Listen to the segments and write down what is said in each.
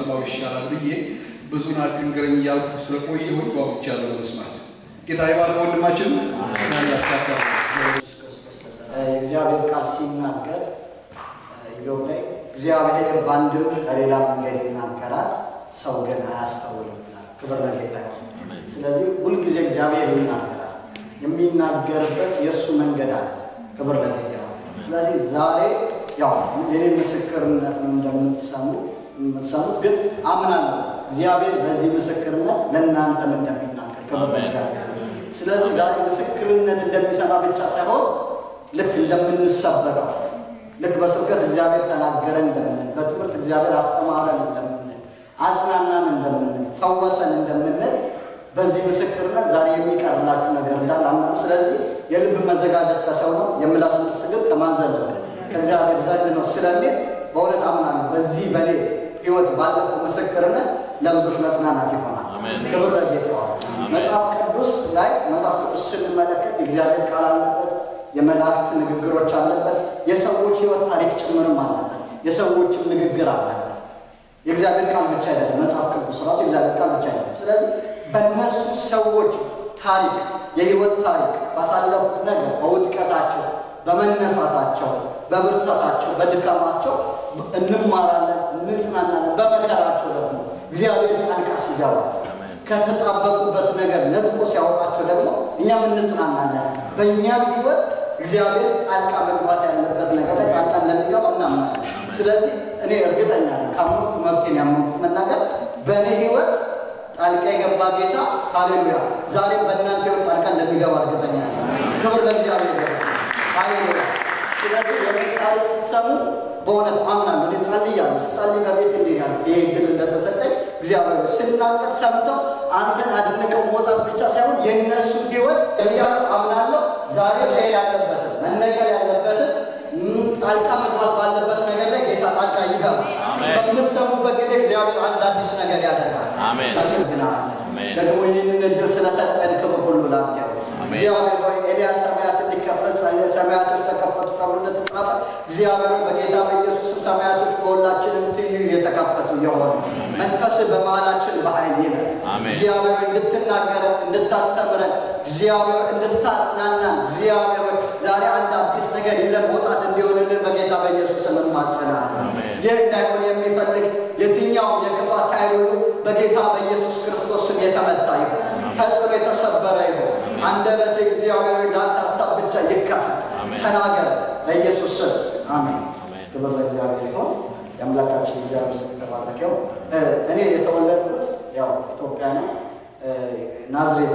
ብሰማው ይሻላል ብዬ ብዙን አትንገረኝ እያልኩ ስለቆየሁኝ ጓጉቻለሁ ለመስማት። ጌታ ይባርክ ወንድማችን ያሳካው እግዚአብሔር ቃል ሲናገር ኢዮብ ላይ እግዚአብሔር ባንድም በሌላ መንገድ ይናገራል ሰው ግን አያስተውልም። ክብር ለጌታ ይሁን። ስለዚህ ሁሉ ጊዜ እግዚአብሔር ይናገራል የሚናገርበት የሱ መንገድ አለ። ክብር ለጌታ ይሁን። ስለዚህ ዛሬ ያው የኔ ምስክርነት ነው እንደምትሰሙት ግን አምናለሁ እግዚአብሔር በዚህ ምስክርነት ለእናንተም እንደሚናገር። ክብር ለእግዚአብሔር። ስለዚህ ዛሬ ምስክርነት እንደሚሰማ ብቻ ሳይሆን ልክ እንደምንሰበከው ልክ በስብከት እግዚአብሔር ተናገረን እንደምንል በትምህርት እግዚአብሔር አስተማረን እንደምንል አጽናናን እንደምንል ፈወሰን እንደምንል በዚህ ምስክርነት ዛሬ የሚቀርላችሁ ነገር እንዳለ አምናለሁ። ስለዚህ የልብ መዘጋጀት ከሰው ነው የምላስ ምስክር ከማን ዘንድ ነው? ከእግዚአብሔር ዘንድ ነው ስለሚል በእውነት አምናለሁ በዚህ በኔ ሕይወት ባለፈው ምስክርነት ለብዙዎች መጽናናት ይሆናል። ክብር ለጌታ ይሁን። መጽሐፍ ቅዱስ ስንመለከት የእግዚአብሔር ቃል አለበት፣ የመላእክት ንግግሮች አለበት፣ የሰዎች ሕይወት ታሪክ ጭምርም አለበት፣ የሰዎችም ንግግር አለበት። የእግዚአብሔር ቃል ብቻ አይደለም መጽሐፍ ቅዱስ ራሱ የእግዚአብሔር ቃል ብቻ አይደለም። ስለዚህ በእነሱ ሰዎች ታሪክ የሕይወት ታሪክ ባሳለፉት ነገር በውድቀታቸው በመነሳታቸው በብርታታቸው በድካማቸው እንማራለን እንጽናናለን። በመከራቸው ደግሞ እግዚአብሔር ጣልቃ ሲገባ ከተጣበቁበት ነገር ነጥቆ ሲያወጣቸው ደግሞ እኛም እንጽናናለን። በእኛም ሕይወት እግዚአብሔር ጣልቃ መግባት ያለበት ነገር ላይ ጣልቃ እንደሚገባ እናምናለን። ስለዚህ እኔ እርግጠኛ ነኝ ካመንኩ መብቴን ያመንኩት መናገር በእኔ ሕይወት ጣልቃ የገባ ጌታ ሃሌሉያ ዛሬም በእናንተ ሕይወት ጣልቃ እንደሚገባ እርግጠኛ ነኝ። ክብር ለእግዚአብሔር ይሁን። ሃሌሉያ። ስለዚህ የኔን ታሪክ ስትሰሙ በእውነት አምናለሁ። እኔ ጸልያለሁ። ስጸልይ በቤት እንዲያል ይሄ እድል እንደተሰጠኝ እግዚአብሔር ስናገር ሰምተው አንተን አድንቀው መውጣት ብቻ ሳይሆን የእነሱ ሕይወት አምናለሁ ዛሬ ላይ ያለበት መነገር ያለበት ጣልቃ መግባት ባለበት ነገር ላይ ጌታ ጣልቃ ይገባል። በምትሰሙበት ጊዜ እግዚአብሔር አንድ አዲስ ነገር ያደርጋል። አሜን። ደግሞ ይህንን እድል ስለሰጠን ክብር ሁሉ ላንተ ይሁን። እግዚአብሔር ሆይ ኤልያስ ሰማያት እንዲከፈት ሰማያቶች ተከፈቱ ተብሎ እንደተጻፈ እግዚአብሔር በጌታ በኢየሱስ ሰማያቶች በሁላችንም ትይዩ የተከፈቱ የሆኑ መንፈስ በመሃላችን በኃይል ይለፍ። እግዚአብሔር እንድትናገረን እንድታስተምረን እግዚአብሔር እንድታጽናናን እግዚአብሔር ዛሬ አንድ አዲስ ነገር ይዘን መውጣት እንዲሆንልን በጌታ በኢየሱስ ስም እንማጸናለን። ይህ እንዳይሆን የሚፈልግ የትኛውም የክፋት ኃይል ሁሉ በጌታ በኢየሱስ ክርስቶስ ስም የተመታ ይሁን፣ ተጽዕኖ የተሰበረ ይሁን። አንደበቴ እግዚአብሔር ላንተ ሐሳብ ብቻ ይከፈት፣ ተናገር በኢየሱስ ስም አሜን። ክብር ለእግዚአብሔር ይሁን። የአምላካችን እግዚአብሔር ስም የተባረከ ይሁን። እኔ የተወለድኩት ያው ኢትዮጵያ ነው። ናዝሬት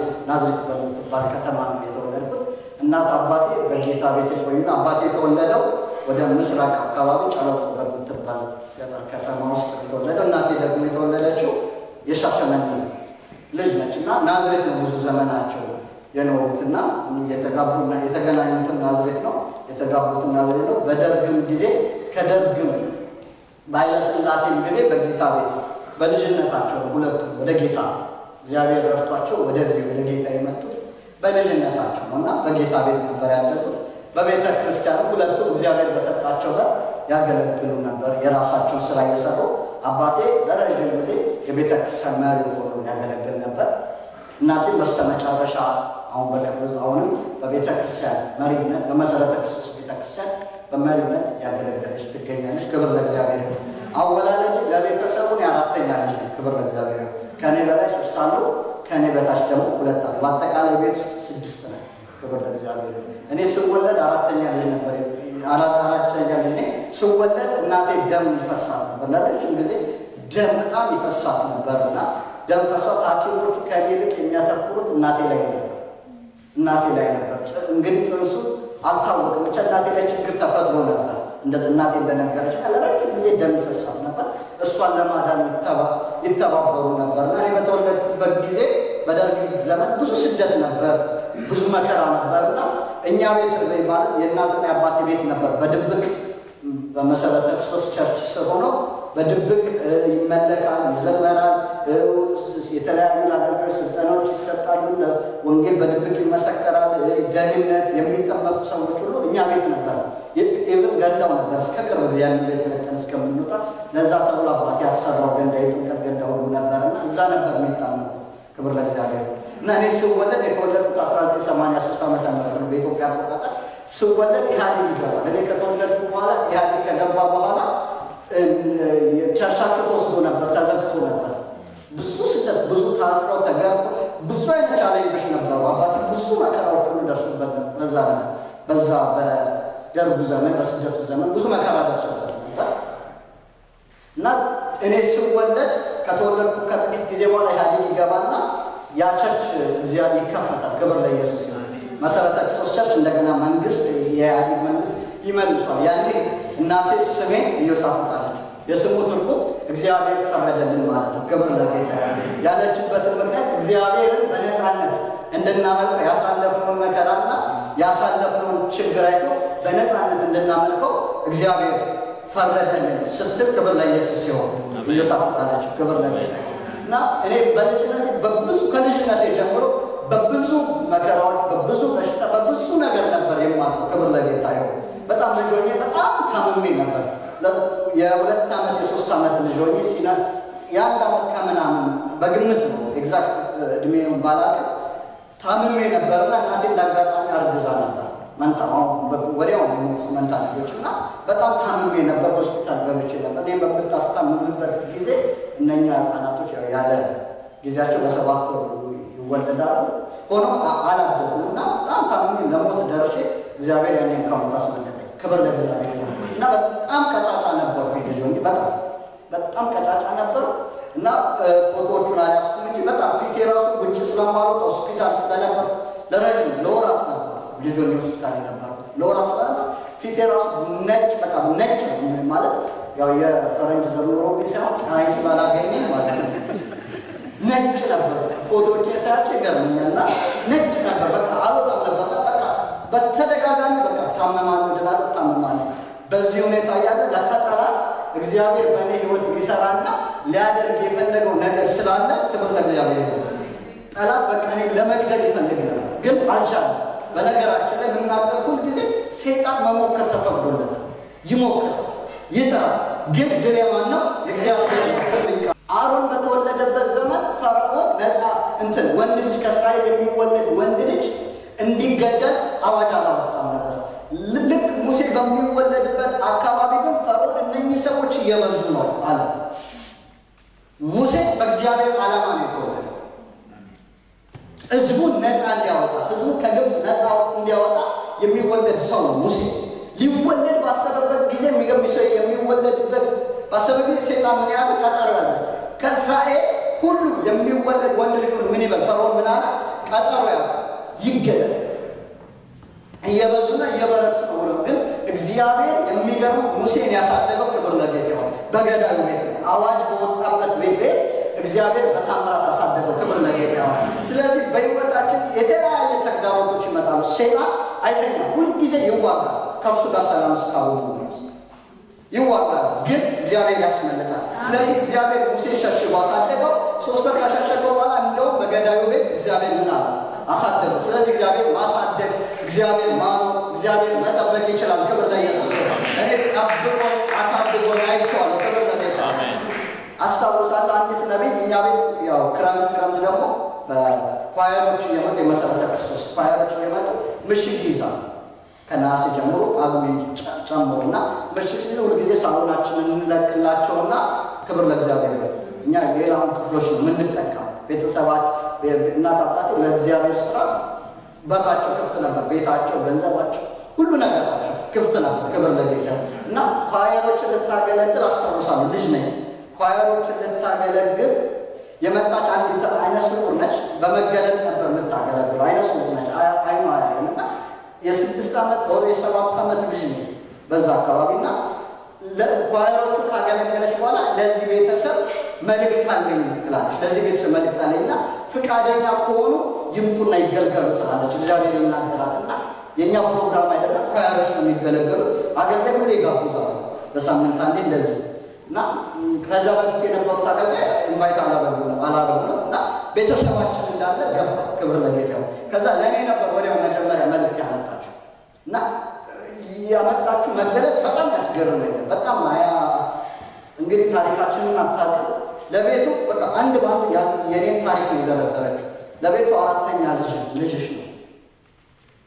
በምትባል ከተማ ነው የተወለድኩት። እናት አባቴ በጌታ ቤት ቆዩና አባቴ የተወለደው ወደ ምስራቅ አካባቢ ጨለቆ በምትባል ገጠር ከተማ ውስጥ የተወለደው። እናቴ ደግሞ የተወለደችው የሻሸመኔ ልጅ ነችና ናዝሬት ነው ብዙ ዘመናቸው የኖሩትና የተገናኙትን ናዝሬት ነው የተጋቡትን ናዝሬት ነው። በደርግም ጊዜ ከደርግም በኃይለሥላሴም ጊዜ በጌታ ቤት በልጅነታቸው ሁለቱም ወደ ጌታ እግዚአብሔር ረድቷቸው ወደዚህ ወደ ጌታ የመጡት በልጅነታቸው ነውና በጌታ ቤት ነበር ያደጉት። በቤተ ክርስቲያን ሁለቱም እግዚአብሔር በሰጣቸው በር ያገለግሉ ነበር። የራሳቸውን ስራ እየሰሩ አባቴ ለረጅም ጊዜ የቤተ ክርስቲያን መሪ ሆኖ ያገለግል ነበር። እናቴም በስተመጨረሻ አሁን በቅርብ አሁንም በቤተ ክርስቲያን መሪነት በመሰረተ ክርስቶስ ቤተ ክርስቲያን በመሪነት ያገለገለች ትገኛለች። ክብር ለእግዚአብሔር ይሁን። አወላለድ ለቤተሰቡን የአራተኛ ልጅ ነው። ክብር ለእግዚአብሔር ይሁን። ከኔ በላይ 3 አሉ፣ ከኔ በታች ደግሞ 2 አሉ። በአጠቃላይ ቤት ውስጥ 6 ነው። ክብር ለእግዚአብሔር ይሁን። እኔ ስወለድ አራተኛ ልጅ ነበር። አራተኛ ልጅ ነኝ። ስወለድ እናቴ ደም ይፈሳት ነበር። ለረጅም ጊዜ ደም በጣም ይፈሳት ነበርና ደም ፈሷት ሐኪሞቹ ከኔ ይልቅ የሚያተኩሩት እናቴ ላይ ነበር። እንግዲህ ጽንሱ አልታወቅም፣ ብቻ እናቴ ላይ ችግር ተፈጥሮ ነበር። እናቴ እንደነገረች ለረጅም ጊዜ ደም ይፈሳት ነበር። እሷን ለማዳን ይተባበሩ ነበር። እኔ በተወለድኩበት ጊዜ በደርግ ዘመን ብዙ ስደት ነበር፣ ብዙ መከራ ነበርና እኛ ቤት ማለት የእናትና የአባቴ ቤት ነበር። በድብቅ በመሰረተ ክርስቶስ ቸርች ስር ሆኖ በድብቅ ይመለካል፣ ይዘመራል፣ የተለያዩ አገልግሎት ስልጠናዎች ይሰጣሉ፣ ወንጌል በድብቅ ይመሰከራል። ደህንነት የሚጠመቁ ሰዎች ሁሉ እኛ ቤት ነበር። ኢቭን ገላው ነበር እስከ ቅርብ ጊዜ ያን ቤት ለቀን እስከ እስከምንወጣ ለዛ ተብሎ አባት ያሰራው ገንዳ የጥምቀት ገንዳ ሁሉ ነበርና እዛ ነበር የሚጣመው። ክብር ለእግዚአብሔር። እና እኔ ስወለድ የተወለድኩት 1983 ዓመተ ምህረት ነው በኢትዮጵያ አቆጣጠር። ስወለድ ኢህአዴግ ይገባል። እኔ ከተወለድኩ በኋላ ኢህአዴግ ከገባ በኋላ ቸርቻቸው ተወስዶ ነበር፣ ተዘግቶ ነበር። ብዙ ስደት፣ ብዙ ታስረው ተገርፎ ብዙ አይነት ቻሌንጆች ነበሩ። አባቴ ብዙ መከራዎች ሁሉ ደርሶበት ነበር። በዛ በደርጉ ዘመን በስደቱ ዘመን ብዙ መከራ ደርሶበት ነበር እና እኔ ስወለድ ከተወለድኩ ከጥቂት ጊዜ በኋላ ኢህአዴግ ይገባና ያ ቸርች እግዚአብሔር ይከፈታል። ክብር ለኢየሱስ ይሁን። መሰረተ ክርስቶስ ቸርች እንደገና መንግስት የኢህአዴግ መንግስት ይመልሷል። ያኔ እናቴ ስሜ ኢዮሳፍጥ አለች። የስሙ ትርጉም እግዚአብሔር ፈረደልን ማለት ነው። ክብር ለጌታ ያለችበትን ምክንያት እግዚአብሔርን በነፃነት እንድናመልከው ያሳለፍነውን መከራና ያሳለፍነውን ችግር አይቶ በነፃነት እንድናመልከው እግዚአብሔር ፈረደልን ስትል ክብር ለኢየሱስ ይሁን። ኢዮሳፍጥ አለች። ክብር ለጌታ እና እኔ በልጅነቴ ከልጅነቴ ጀምሮ በብዙ መከራዎች፣ በብዙ በሽታ፣ በብዙ ነገር ነበር የማልፈው። ክብር ለጌታ ይሁን። በጣም ልጅ ሆኜ በጣም ታምሜ ነበር። የ2 ዓመት የ3 ዓመት ልጅ ሆኜ የ1 ዓመት ከምናምን በግምት ነው ኤግዛክት እድሜውን ባላውቅም ታምሜ ነበርና እናቴ እንዳጋጣሚ አርግዛ ነበር። መንታ ወዲያው የሞቱት መንታ ልጆች እና በጣም ታምሜ ነበር። ሆስፒታል ገብቼ ነበር። እኔ በምታስታምምበት ጊዜ እነኛ ህፃናቶች ያለ ጊዜያቸው በ7 ወር ይወለዳሉ። ሆኖም አላደጉም እና በጣም ታምሜ ለሞት ደርሼ እግዚአብሔር ያኔን ከሞት አስመለጠኝ። ክብር ለእግዚአብሔር እና በጣም ቀጫጫ ነበርኩ። ልጅ ሆኜ በጣም ቀጫጫ ነበር እና ፎቶዎቹን አልያዝኩም እንጂ በጣም ፊቴ ራሱ ውጭ ስለማልወጣ ሆስፒታል ስለነበር ለወራት ነበር ልጅ ሆኜ ሆስፒታል የነበርኩት። ለወራት ስለነበር ፊቴ ራሱ ነጭ ነጭ ማለት ያው የፈረንጅ ዘር ኖሮብኝ ሳይሆን ፀሐይ ስላላገኘ ማለት ነው። ነጭ ነበር። ፎቶዎቼ ሳያቸው ይገርመኛል እና ነጭ ነበር። በቃ አልወጣም ነበር። በቃ በተደጋጋሚ በቃ ታመማለሁ። በዚህ ሁኔታ ያለ ለካ ጠላት እግዚአብሔር በእኔ ህይወት ሊሰራና ሊያደርግ የፈለገው ነገር ስላለ ክብር ለእግዚአብሔር። ጠላት በቃ እኔ ለመግደል ይፈልግ ነበር ግን አልቻለም። በነገራችን ላይ የምናገር ሁል ጊዜ ሰይጣን መሞከር ተፈቅዶለታል። ይሞክር ይጥራል፣ ግን ድል የማን ነው? የእግዚአብሔር ነው። አሮን በተወለደበት ዘመን ፈርዖን ነፃ ወንድ ልጅ ከእስራኤል የሚወለድ ወንድ ልጅ እንዲገደል አዋጅ አላወጣም ነበር። ልክ ሙሴ በሚወለድበት አካባቢ ግን ፈርዖን እነኚህ ሰዎች እየበዙ ነው አለ። ሙሴ በእግዚአብሔር ዓላማ ነው የተወለደው። ህዝቡን ነፃ እንዲያወጣ፣ ህዝቡን ከግብፅ ነፃ እንዲያወጣ የሚወለድ ሰው ነው ሙሴ። ሊወለድ ባሰበበት ጊዜ ሰው የሚወለድበት ባሰበ ጊዜ ሰይጣን ምን ያህል ቀጠሮ ያዘ። ከእስራኤል ሁሉ የሚወለድ ወንድ ልጅ ሁሉ ምን ይበል? ፈርዖን ምን አለ? ቀጠሮ ያዘ፣ ይገደል። እየበዙና እየበረቱ ነው ብሎ ግን እግዚአብሔር የሚገርም ሙሴን ያሳደገው ክብር ለጌታ ይሁን። በገዳዩ ቤት አዋጅ በወጣበት ቤት እግዚአብሔር በታምራት አሳደገው። ክብር ለጌታ ይሁን። ስለዚህ በህይወታችን የተለያየ ተግዳሮቶች ይመጣሉ። ሰይጣን አይተኛም፣ ሁልጊዜ ይዋጋል። ከእሱ ጋር ሰላም እስካሁን ድረስ ይዋጋል፣ ግን እግዚአብሔር ያስመልጣል። ስለዚህ እግዚአብሔር ሙሴ ሸሽጎ አሳደገው። 3 ወር ካሸሸገው በኋላ እንደውም በገዳዩ ቤት እግዚአብሔር ምን አለ? አሳደገው። ስለዚህ እግዚአብሔር ማሳደግ፣ እግዚአብሔር ማኖር፣ እግዚአብሔር መጠበቅ ይችላል። ክብር ለኢየሱስ ይሁን። እኔ ጠብቆ አሳድጎ አይቼዋለሁ። ክብር ለጌታ። አስታውሳለሁ አንዲት ነቢይ እኛ ቤት ያው ክረምት ደግሞ በኳየሮች እየመጡ የመሰረተ ክርስቶስ ኳየሮች እየመጡ ምሽግ ይይዛሉ። ከነሐሴ ጀምሮ ጳጉሜን ጨምሮና ምሽግ ሲይዙ ሁልጊዜ ሳሎናችንን እንለቅላቸውና ክብር ለእግዚአብሔር ነው። እኛ ሌላውን ክፍሎች ነው የምንጠቀመው። ቤተሰባቸው እናት አባቴ ለእግዚአብሔር ስራ በራቸው ክፍት ነበር። ቤታቸው፣ ገንዘባቸው፣ ሁሉ ነገራቸው ክፍት ነበር። ክብር ለጌታ እና ኳየሮችን ልታገለግል አስታውሳለሁ። ልጅ ነኝ። ኳየሮችን ልታገለግል የመጣች አንዲት አይነ ስውር ነች። በመገለጥ ነበር የምታገለግለው። አይነ ስውር ነች። አይኗ አያይምና የ6 ዓመት ወር የ7 ዓመት ልጅ ነው በዛ አካባቢና ኳየሮቹ ካገለገለች በኋላ ለዚህ ቤተሰብ መልእክት አለኝ ትላለች። ለዚህ ቤተሰብ መልእክት አለኝና ፍቃደኛ ከሆኑ ይምጡና ይገልገሉ ትላለች። እግዚአብሔር ይናገራትና የኛ ፕሮግራም አይደለም፣ ኳየሮች ነው የሚገለገሉት። አገልጋይ ሁሌ ይጋብዛሉ በሳምንት አንዴ እንደዚህ እና ከዛ በፊት የነበሩት አገልጋይ ኢንቫይት አላረጉንም እና ቤተሰባችን እንዳለ ገባ። ክብር ለጌታ ይሁን። ከዛ ለእኔ ነበር ወዲያው መጀመሪያ መልእክት ያመጣችሁ እና ያመጣችሁ መገለጥ በጣም ያስገርመኛል። በጣም እንግዲህ ታሪካችንን አታውቅም። ለቤቱ በቃ አንድ ባንድ የኔን ታሪክ ነው የዘረዘረችው። ለቤቱ አራተኛ ልጅሽ ነው።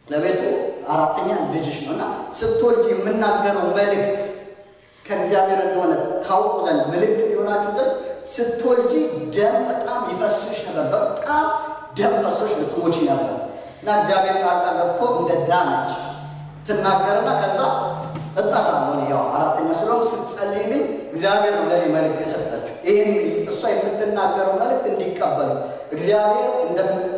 ለቤቱ አራተኛ ልጅሽ ነው እና ስትወልጂ የምናገረው መልእክት ከእግዚአብሔር እንደሆነ ታውቁ ዘንድ ምልክት ይሆናችሁ ዘንድ ስትወልጂ ደም በጣም ይፈስሽ ነበር። በጣም ደም ፈሶሽ ልትሞቺ ነበር እና እግዚአብሔር ቃል ገብቶ እንደ ዳነች ትናገርና ከዛ እጠራለሁ። ያው አራተኛ ስለሆነ ስትጸልይልኝ እግዚአብሔር ነው ለኔ መልእክት የሰጠችው። ይሄን እሷ የምትናገረው መልእክት እንዲቀበሉ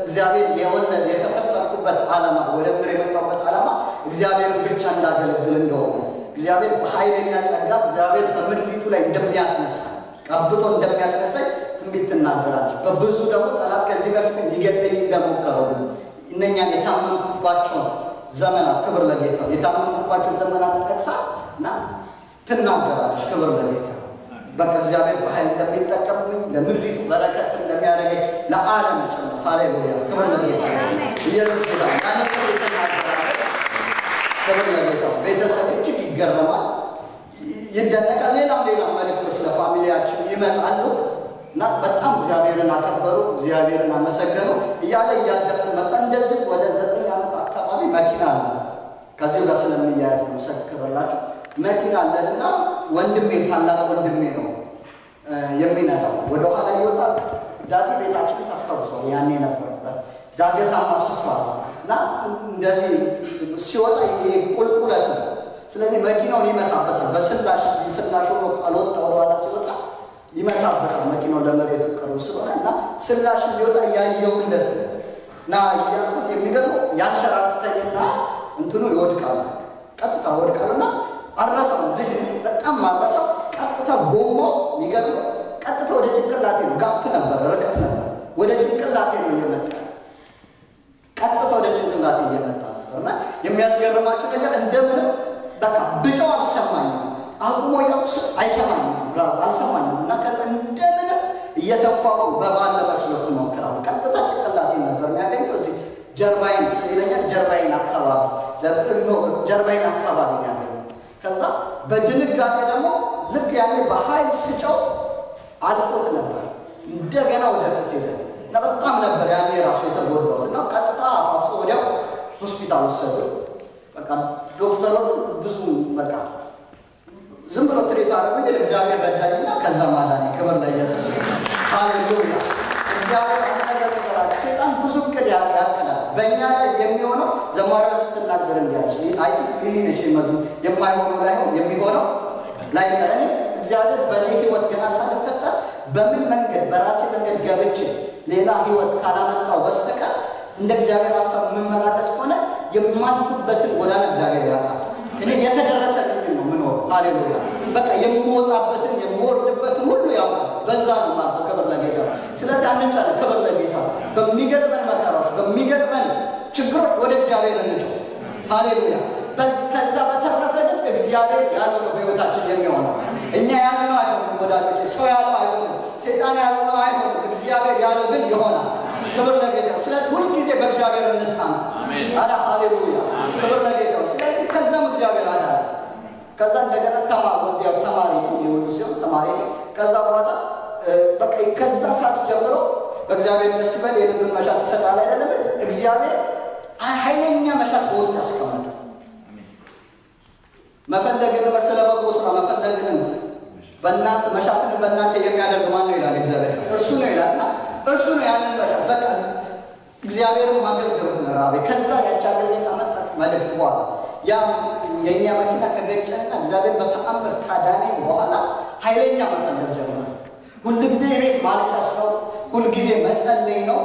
እግዚአብሔር የወለደ የተፈጠርኩበት ዓላማ ወደ ምድር የመጣሁበት ዓላማ እግዚአብሔርን ብቻ እንዳገለግል እንደሆነ እግዚአብሔር በኃይለኛ ጸጋ እግዚአብሔር በምድሪቱ ላይ እንደሚያስነሳ ቀብቶ እንደሚያስነሳኝ ትንቢት ትናገራለች። በብዙ ደግሞ ጠላት ከዚህ በፊት ሊገለኝ እንደሞከረው እነኛን የታመንኩባቸው ዘመናት ክብር ለጌታ የታመንኩባቸው ዘመናት ጠቅሳና ትናገራለች። ክብር ለጌታ በቃ እግዚአብሔር በኃይል እንደሚጠቀምብኝ ለምድሪቱ በረከት እንደሚያደርገኝ ለዓለም ጭምር ሃሌሉያ ክብር ለጌታ ኢየሱስ ጌታ ያንን ትናገራለች። ክብር ለጌታ ቤተሰብ እጅግ ይገረማል፣ ይደነቃል። ሌላም መልእክቶች ለፋሚሊያችን ይመጣሉ እና በጣም እግዚአብሔርን አከበሩ፣ እግዚአብሔርን አመሰገኑ እያለ እያደኩ መጣ። እንደዚህ ወደ 9 ዓመት አካባቢ መኪና አለ። ከዚህ ጋር ስለሚያያዝ ነው መሰክርላችሁ። መኪና አለና ወንድሜ ታላቅ ወንድሜ ነው የሚነዳው። ወደ ኋላ ይወጣል። ዳዲ ቤታችን ታስታውሰው ያኔ ነበርበት ዳገታማ ስፍራ እና እንደዚህ ሲወጣ ቁልቁለት ነው። ስለዚህ መኪናውን ይመታበታል። በስላሽ ሆኖ ካልወጣ ወደ ኋላ ሲወጣ ይመታበታል። መኪናው ለመሬቱ ቅርብ ስለሆነ እና ስላሽ ሊወጣ ያየውለት እና ያልኩት የሚገርመው ያንሸራትተኝና እንትኑ ይወድቃል። ቀጥታ ወድቃልና አረሰው ልጅ በጣም ማረሰው ቀጥታ ጎሞ የሚገርመው ቀጥታ ወደ ጭንቅላቴ ነው። ጋፕ ነበር፣ ርቀት ነበር። ወደ ጭንቅላቴ ነው እየመጣ ቀጥታ ወደ ጭንቅላቴ እየመጣ ነበርና የሚያስገርማችሁ ነገር እንደምን በቃ ብቻው አልሰማኝም። አቁሞ ያውስ አይሰማኝም፣ ራስ አልሰማኝም እና ከዛ እንደምን እየተፋው በባለ መስሎት ሞክራው ቀጥታ ጭንቅላቴ ነበር የሚያገኘው። እዚህ ጀርባዬን ሲለኛል ጀርባዬን አካባቢ ያገኘው። ከዛ በድንጋጤ ደግሞ ልክ ያኔ በኃይል ስጨው አልፎት ነበር። እንደገና ወደፊት ሄደ እና በጣም ነበር ያኔ ራሱ የተጎዳሁት እና ቀጥታ አፋፍሶ ወዲያው ሆስፒታል ወሰዱ። በቃ ዶክተሮቹ ብዙ በቃ ዝም ብሎ ትሪት አደረጉኝ። እግዚአብሔር ረዳኝና ከዛ ማዳኔ ክብር ለኢየሱስ ሃሌሉያ። እግዚአብሔር አንተገራች ሰይጣን ብዙ እቅድ ያቀዳል በእኛ ላይ የሚሆነው ዘማሪያ ስትናገር እንዲያች አይቲክ ሊሊነሽ መዝሙር የማይሆነው ላይ የሚሆነው ላይ ቀረኝ። እግዚአብሔር በእኔ ህይወት ገና ሳልፈጠር በምን መንገድ በራሴ መንገድ ገብቼ ሌላ ህይወት ካላመጣው በስተቀር እንደ እግዚአብሔር ሐሳብ የምመላለስ ከሆነ የማልፍበትን ጎዳና እግዚአብሔር ያውቃል። እኔ የተደረሰልኝ ነው ምኖር ሃሌሉያ። በቃ የምወጣበትን የምወርድበትን ሁሉ ያውቃል። በዛ ነው ማለት ክብር ለጌታ። ስለዚህ አንቻለ ክብር ለጌታ። በሚገጥመን መከራዎች በሚገጥመን ችግሮች ወደ እግዚአብሔር እንጮህ ሃሌሉያ። ከዛ በተረፈ ግን እግዚአብሔር ያለው ነው በህይወታችን የሚሆነው። እኛ ያለው አይሆንም ወዳጆች፣ ሰው ያለው አይሆንም፣ ሰይጣን ያለው አይሆንም። እግዚአብሔር ያለው ግን ይሆናል። ክብር ለጌታ። ስለዚህ ሁሉ ጊዜ በእግዚአብሔር እንታመን። አሜን። ሃሌሉያ ክብር ለጌታ። ስለዚህ ከዛም እግዚአብሔር አዳነ። ከዛ እንደገና ተማሪ ነው ሲሆን ተማሪ ነው። ከዛ በኋላ በቃ ከዛ ሰዓት ጀምሮ በእግዚአብሔር ደስ ይበል የልብን መሻት ይሰጣል አይደለም። እግዚአብሔር ኃይለኛ መሻት በውስጥ ያስቀመጠ መፈለግን መሰለ በጎ ስራ መፈለግን በእናንተ መሻትን በእናንተ የሚያደርግ ማን ነው ይላል እግዚአብሔር። እርሱ ነው ይላልና እርሱ ነው ያንን መሻት በቃ እግዚአብሔርን ማገልገል ነው ራቤ። ከዛ ያቻገለኝ አመጣች መልእክት በኋላ ያ የኛ መኪና ከገጨና እግዚአብሔር በተአምር ካዳነኝ በኋላ ኃይለኛ መፈለግ ጀመረ። ሁሉ ጊዜ ቤት ማልቀስ ነው፣ ሁሉ ጊዜ መጸለይ ነው።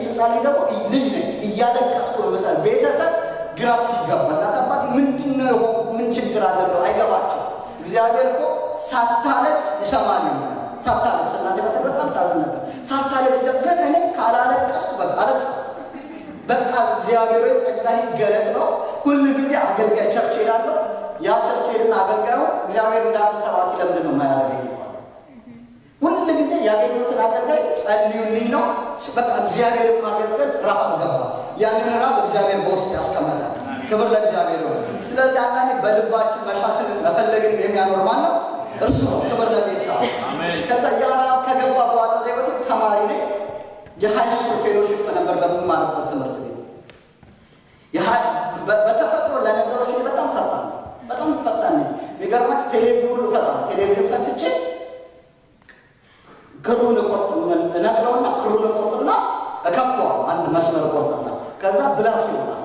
ስጸልይ ደግሞ ልጅ ነኝ እያለቀስኩ ነው መጸለይ። ቤተሰብ ግራ እስኪገባና አባት ምንድነው ምን ችግር አለ ብለው አይገባቸው። እግዚአብሔር እኮ ሳታለቅስ ይሰማል ነው። ሳታለቅስ እናንተ በጣም ታዝን ነበር። ሳታለቅስ ግን እኔ ካላለቀስኩ በቃ አለቅስ በቃ እግዚአብሔር ጸጋይ ገለጥ ነው። ሁሉ ጊዜ አገልጋይ ቸርች ይላል። ያ ቸርች ይልና አገልጋዩ እግዚአብሔር እንዳትሰራው ለምን ነው የማያደርገኝ? ሁሉ ጊዜ ያገኙትን አገልጋይ ጸልዩልኝ ነው። በቃ እግዚአብሔር ማገልገል ረሃብ ገባ። ያንን ረሃብ እግዚአብሔር በውስጥ ያስቀመጣል። ክብር ለእግዚአብሔር ነው። ስለዚህ አንዳንዴ በልባችን መሻትን መፈለግን የሚያኖር ማን ነው? እርሱ ነው። ክብር ለጌታ። ከዛ ያራብ ከገባ በኋላ ደግሞ ተማሪ ነኝ። የሃይ ስኩል ፌሎሺፕ ነበር በምማርበት ትምህርት ቤት። በተፈጥሮ ለነገሮች በጣም ፈጣን ነኝ። የሚገርማችሁ ቴሌቪዥን ሁሉ ፈጣን ቴሌቪዥን ፈትቼ ክሩን እነቅለውና ክሩን እቆርጥና እከፍተዋለሁ። አንድ መስመር እቆርጥና ከዛ ብላክ ይሆናል።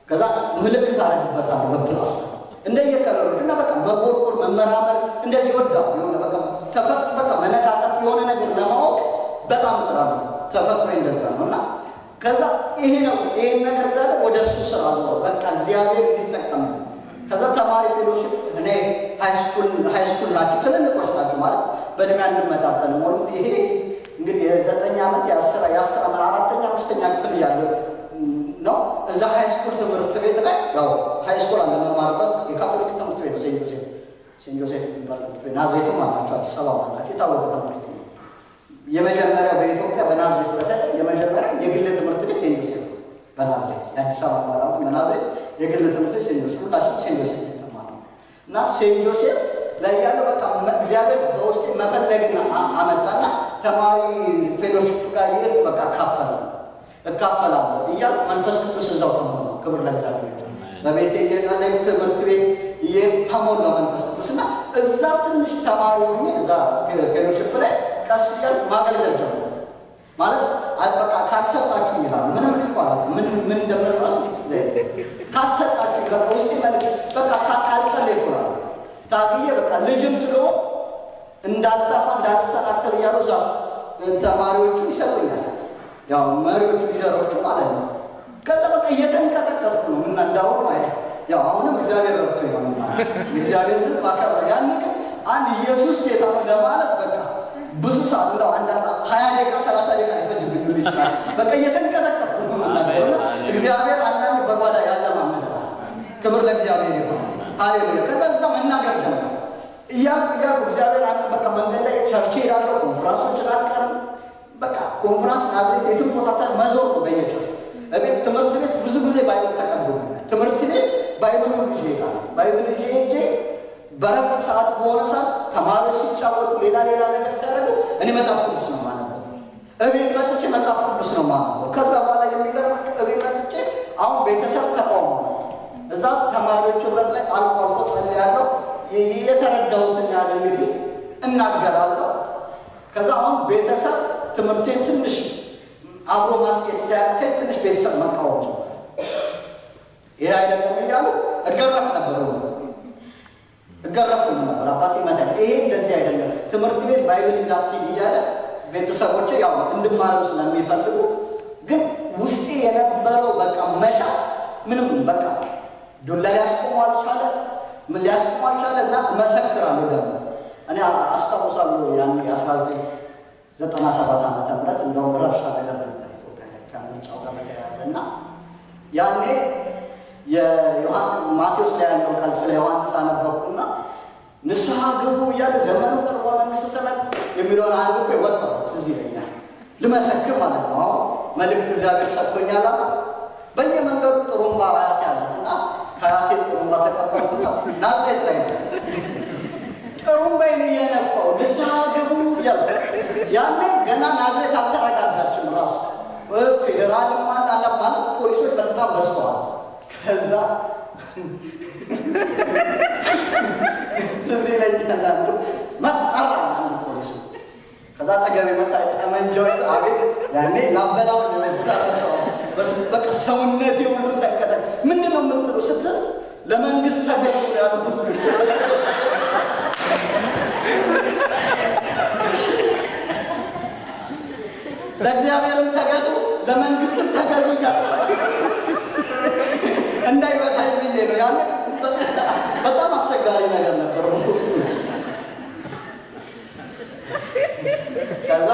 ከዛ ምልክት አደርግበታለሁ በፕላስቲክ እንደየከለሮች እና በቃ መቆርቆር መመራመር እንደዚህ ወዳው የሆነ በቃ መነካካት የሆነ ነገር ለማወቅ በጣም ጥራለሁ። ተፈጥሮ እንደዛ ነውና ከዛ ይሄን ነገር ዛሬ ወደ እሱ ስራ ነው በቃ እግዚአብሔር እንዲጠቀም። ከዛ ተማሪ ፌሎሺፕ እኔ ሃይ ስኩል ናቸው ትልልቆች ናቸው ማለት በእድሜ አንመጣጠንም። ይሄ እንግዲህ የ9 ዓመት የ10 አራተኛ አምስተኛ ክፍል ያለው ነው። እዛ ሃይ ስኩል ትምህርት ቤት ላይ ያው ሃይ ስኩል አለ መማርበት የካቶሊክ ትምህርት ቤት ነው። ሴንት ጆሴፍ የሚባል ትምህርት ቤት ናዝሬትም አላቸው፣ አዲስ አበባ አላቸው። የታወቀ ትምህርት ቤት ነው። የመጀመሪያ በኢትዮጵያ በናዝሬት በተለይ የመጀመሪያ የግል ትምህርት ቤት ሴንት ጆሴፍ በናዝሬት የአዲስ አበባ ማለት በናዝሬት የግል ትምህርት ቤት ሴንት ጆሴፍ ሁላችን ሴንት ጆሴፍ ተማሩ እና ሴንት ጆሴፍ ላይ ያለው በቃ እግዚአብሔር በውስጤ መፈለግና አመጣና ተማሪ ፌሎሺፕ ጋር ይሄድ በቃ እካፈላለሁ እያልኩ መንፈስ ቅዱስ እዛው ተሞላ። ክብር ለእግዚአብሔር። በቤቴ እየጸለይኩ ትምህርት ቤት ተሞላ መንፈስ ቅዱስ እና እዛ ትንሽ ተማሪ ሆኜ እዛ ፌሎሺፕ ላይ ቀስ እያልኩ ማገልገል ጀመርኩ። ማለት በቃ ካልሰጣችሁ ይላል ምንም ይባላል ምን እንደምንራሱ ይትዘይ ካልሰጣችሁ በቃ ውስጥ ማለት በቃ ካልጸለይኩ ይላል ታግዬ በቃ ልጅም ስለሆነ እንዳልጠፋ እንዳልሰናከል እያሉ እዛ ተማሪዎቹ ይሰጡኛል። ያው መሪዎቹ ሊደሮቹ ማለት ነው። ከዛ በቃ እየተንቀጠቀጥኩ ነው እና እንዳውም ያው አሁንም እግዚአብሔር ረድቶኝ ነው ማለት እግዚአብሔር ልጅ ማከብር ያን ግን አንድ ኢየሱስ ጌታ ነው ለማለት በቃ ብዙ ሰዓት እንደው አንድ 20 ደቂቃ 30 ደቂቃ ይፈጅብኝ ይችላል። በቃ እየተንቀጠቀጥኩ ነው ማለት እግዚአብሔር አንዳንድ በጓዳ ያለማመዳል። ክብር ለእግዚአብሔር ይሁን። ሃሌሉያ። ከዛ እዛ መናገር ጀመርኩ እያልኩ እግዚአብሔር አንድ በቃ መንገድ ላይ ቸርች ሄዳለሁ፣ ኮንፈረንሶችን አልቀርም። በቃ ኮንፈረንስ ናዝሬት የትም ቦታ መዞር ነው በየቸርቹ። እቤት ትምህርት ቤት ብዙ ጊዜ ባይብል ተቀርጾልኛል። ትምህርት ቤት ባይብል ይዤ እሄዳለሁ። ባይብል ይዤ ሄጄ በረፍት ሰዓት በሆነ ሰዓት ተማሪዎች ሲጫወቱ ሌላ ነገር ሲያደርጉ እኔ መጽሐፍ ቅዱስ ነው የማነበው። እቤት መጥቼ መጽሐፍ ቅዱስ ነው የማነበው። ከዛ በኋላ የሚገርማችሁ እቤት መጥቼ አሁን ቤተሰብ ተቋሙ እዛ ተማሪዎች ህብረት ላይ አልፎ ጸልያለሁ። የተረዳሁትን ያህል እንግዲህ እናገራለሁ። ከዛ አሁን ቤተሰብ ትምህርቴን ትንሽ አብሮ ማስኬድ ሲያቅተኝ ትንሽ ቤተሰብ መቃወም ጀመረ። ይሄ አይደለም እያሉ እገረፍ ነበር። አባቴ ይመታል። ይሄ እንደዚህ አይደለም ትምህርት ቤት ባይብል ይዛት እያለ ቤተሰቦቼ ያው እንድማረው ስለሚፈልጉ ግን ውስጤ የነበረው በቃ መሻት ምንም በቃ ዱላ ሊያስቆመው አልቻለ እና መሰክራለሁ። ደግሞ እኔ አስታውሳለሁ ያን 1997 ዓመተ ምህረት እንደውም ረብሻ ነገር ነበር ኢትዮጵያ ላይ ከምርጫው ጋር በተያያዘ እና ያኔ ማቴዎስ ላይ ያለው ቃል ስለ ዮሐንስ አነበብኩና ንስሐ ግቡ እያለ ዘመኑ ቀርቧል መንግሥተ ሰማያት የሚለውን አንብቤ ወጣሁ። ትዝ ይለኛል ልመሰክር ማለት ነው። መልእክት እግዚአብሔር ሰጥቶኛል አለ። በየመንገዱ ጥሩምባ አያት ያለትና ከአያቴ ጥሩምባ ተቀበልኩና ናዝሬት ላይ ነው ጥሩምባዬን እየነፋሁ ንስሐ ግቡ እያልኩ ያኔ ገና ናዝሬት አልተረጋጋችም ራሱ ፌዴራልም አለ ማለት ፖሊሶች በጣም በዝተዋል። ከዛ ትዝ ይለኛል መጣራ አንድ ፖሊስ ከዛ አጠገቤ መጣ። ጠመንጃው አቤት ያኔ ላበላው ነው የምታረሰው በቃ ሰውነቴ ሁሉ ተንቀጠቀጠ። ምንድነው የምትሉ ስትል ለመንግስት ተገዙ ያልኩት ለእግዚአብሔርም ተገዙ ለመንግስትም ተገዙ እንዳይበታይ ብዬ ነው። ያኔ በጣም አስቸጋሪ ነገር ነበር። ከዛ